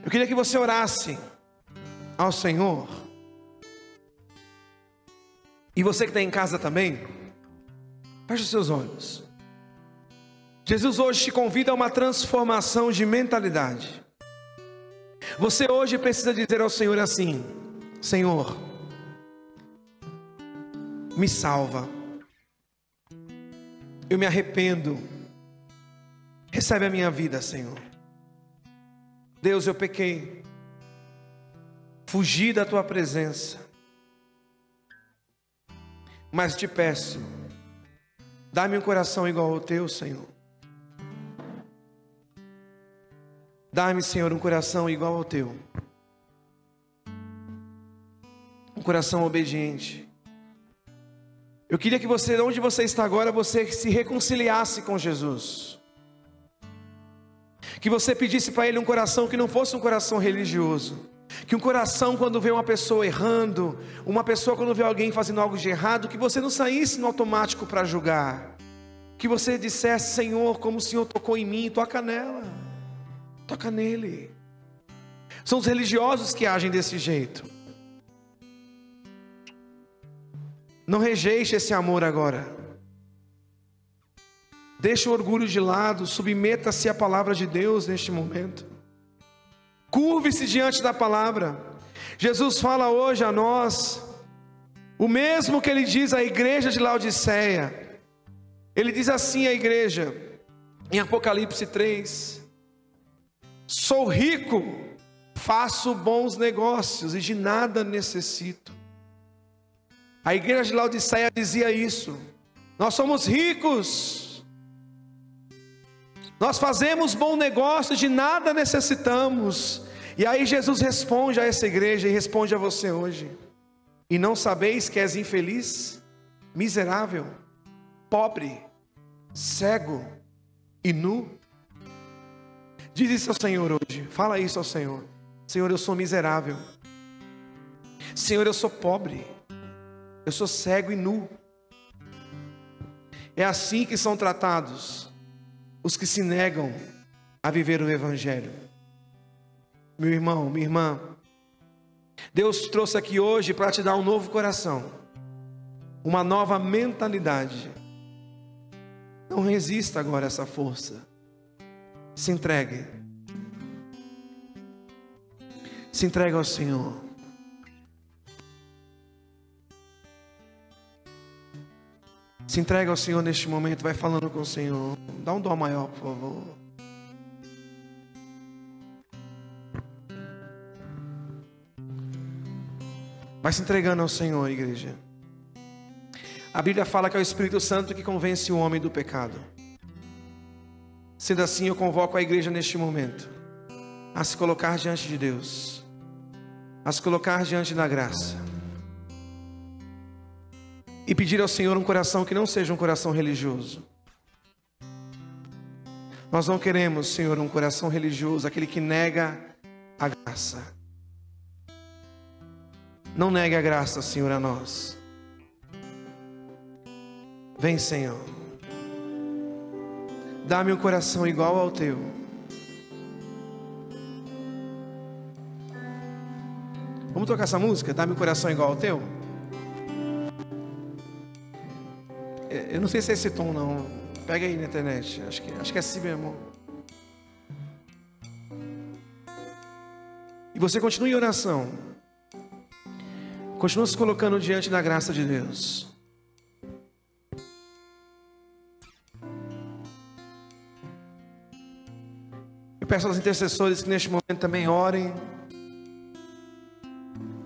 eu queria que você orasse ao Senhor. E você que está em casa também, feche os seus olhos. Jesus hoje te convida a uma transformação de mentalidade. Você hoje precisa dizer ao Senhor assim: Senhor, me salva, eu me arrependo, recebe a minha vida, Senhor. Deus, eu pequei, fugi da tua presença, mas te peço, dá-me um coração igual ao teu, Senhor. Dá-me, Senhor, um coração igual ao teu, um coração obediente. Eu queria que você, onde você está agora, você se reconciliasse com Jesus, que você pedisse para Ele um coração que não fosse um coração religioso, que um coração, quando vê uma pessoa errando, uma pessoa quando vê alguém fazendo algo de errado, que você não saísse no automático para julgar, que você dissesse: Senhor, como o Senhor tocou em mim, toca nela, toca nele. São os religiosos que agem desse jeito. Não rejeite esse amor agora. Deixe o orgulho de lado, submeta-se à palavra de Deus neste momento. Curve-se diante da palavra. Jesus fala hoje a nós o mesmo que Ele diz à igreja de Laodiceia. Ele diz assim à igreja, em Apocalipse 3: sou rico, faço bons negócios e de nada necessito. A igreja de Laodiceia dizia isso: nós somos ricos, nós fazemos bom negócio, de nada necessitamos. E aí Jesus responde a essa igreja e responde a você hoje: e não sabeis que és infeliz, miserável, pobre, cego e nu? Diz isso ao Senhor hoje, fala isso ao Senhor: Senhor, eu sou miserável, Senhor, eu sou pobre, eu sou cego e nu. É assim que são tratados os que se negam a viver o Evangelho. Meu irmão, minha irmã, Deus te trouxe aqui hoje para te dar um novo coração, uma nova mentalidade. Não resista agora a essa força. Se entregue. Se entregue ao Senhor. Se entregue ao Senhor neste momento. Vai falando com o Senhor. Dá um dó maior, por favor. Vai se entregando ao Senhor, igreja. A Bíblia fala que é o Espírito Santo que convence o homem do pecado. Sendo assim, eu convoco a igreja neste momento a se colocar diante de Deus, a se colocar diante da graça, e pedir ao Senhor um coração que não seja um coração religioso. Nós não queremos, Senhor, um coração religioso, aquele que nega a graça. Não negue a graça, Senhor, a nós. Vem, Senhor. Dá-me um coração igual ao teu. Vamos tocar essa música? Dá-me um coração igual ao teu. Eu não sei se é esse tom, não. Pega aí na internet. Acho que é assim mesmo. E você continua em oração. Continua se colocando diante da graça de Deus. Eu peço aos intercessores que neste momento também orem,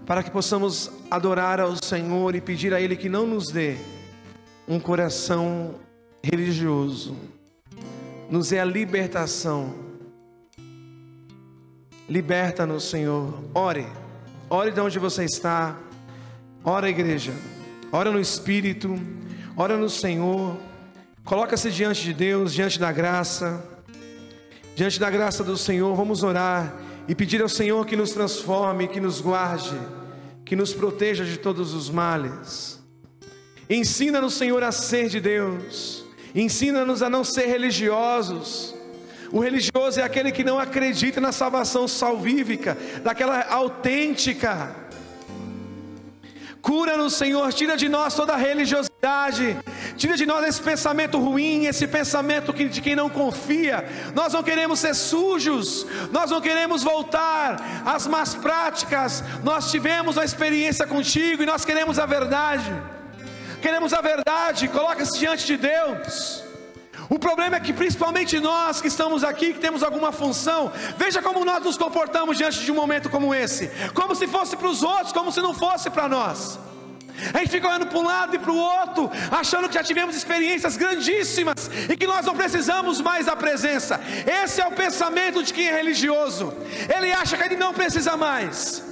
para que possamos adorar ao Senhor e pedir a Ele que não nos dê um coração religioso, nos dê a libertação. Liberta-nos, Senhor. Ore de onde você está. Ora, igreja, ora no Espírito, ora no Senhor, coloca-se diante de Deus, diante da graça do Senhor. Vamos orar e pedir ao Senhor que nos transforme, que nos guarde, que nos proteja de todos os males. Ensina-nos, Senhor, a ser de Deus, ensina-nos a não ser religiosos. O religioso é aquele que não acredita na salvação salvífica, daquela autêntica. Cura-nos, Senhor, tira de nós toda a religiosidade, tira de nós esse pensamento ruim, esse pensamento de quem não confia. Nós não queremos ser sujos, nós não queremos voltar às más práticas. Nós tivemos uma experiência contigo e nós queremos a verdade. Coloca-se diante de Deus. O problema é que principalmente nós que estamos aqui, que temos alguma função, veja como nós nos comportamos diante de um momento como esse, como se fosse para os outros, como se não fosse para nós. A gente fica olhando para um lado e para o outro, achando que já tivemos experiências grandíssimas e que nós não precisamos mais da presença. Esse é o pensamento de quem é religioso. Ele acha que ele não precisa mais,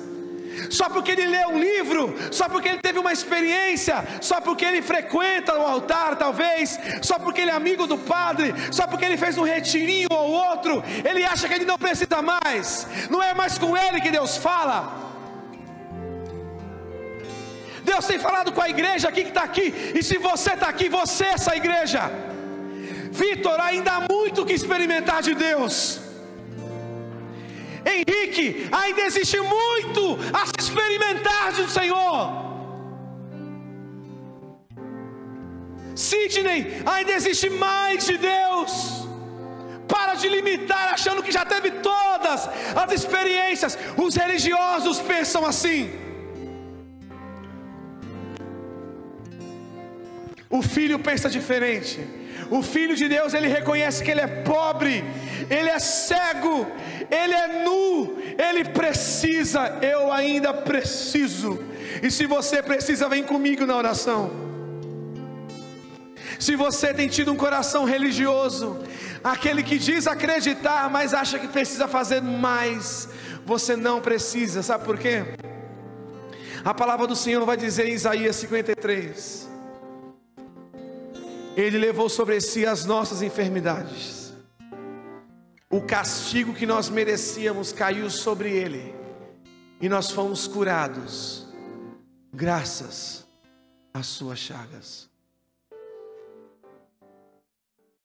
só porque ele lê um livro, só porque ele teve uma experiência, só porque ele frequenta o altar talvez, só porque ele é amigo do padre, só porque ele fez um retirinho ou outro, ele acha que ele não precisa mais. Não é mais com ele que Deus fala. Deus tem falado com a igreja aqui que está aqui, e se você está aqui, você é essa igreja. Vitor, ainda há muito que experimentar de Deus. Henrique, ainda existe muito a se experimentar do Senhor. Sidney, ainda existe mais de Deus. Para de limitar achando que já teve todas as experiências. Os religiosos pensam assim. O filho pensa diferente. O filho de Deus, ele reconhece que ele é pobre, ele é cego, ele é nu, ele precisa. Eu ainda preciso. E se você precisa, vem comigo na oração. Se você tem tido um coração religioso, aquele que diz acreditar, mas acha que precisa fazer mais, você não precisa. Sabe por quê? A palavra do Senhor vai dizer em Isaías 53: Ele levou sobre si as nossas enfermidades, o castigo que nós merecíamos caiu sobre Ele, e nós fomos curados, graças às suas chagas.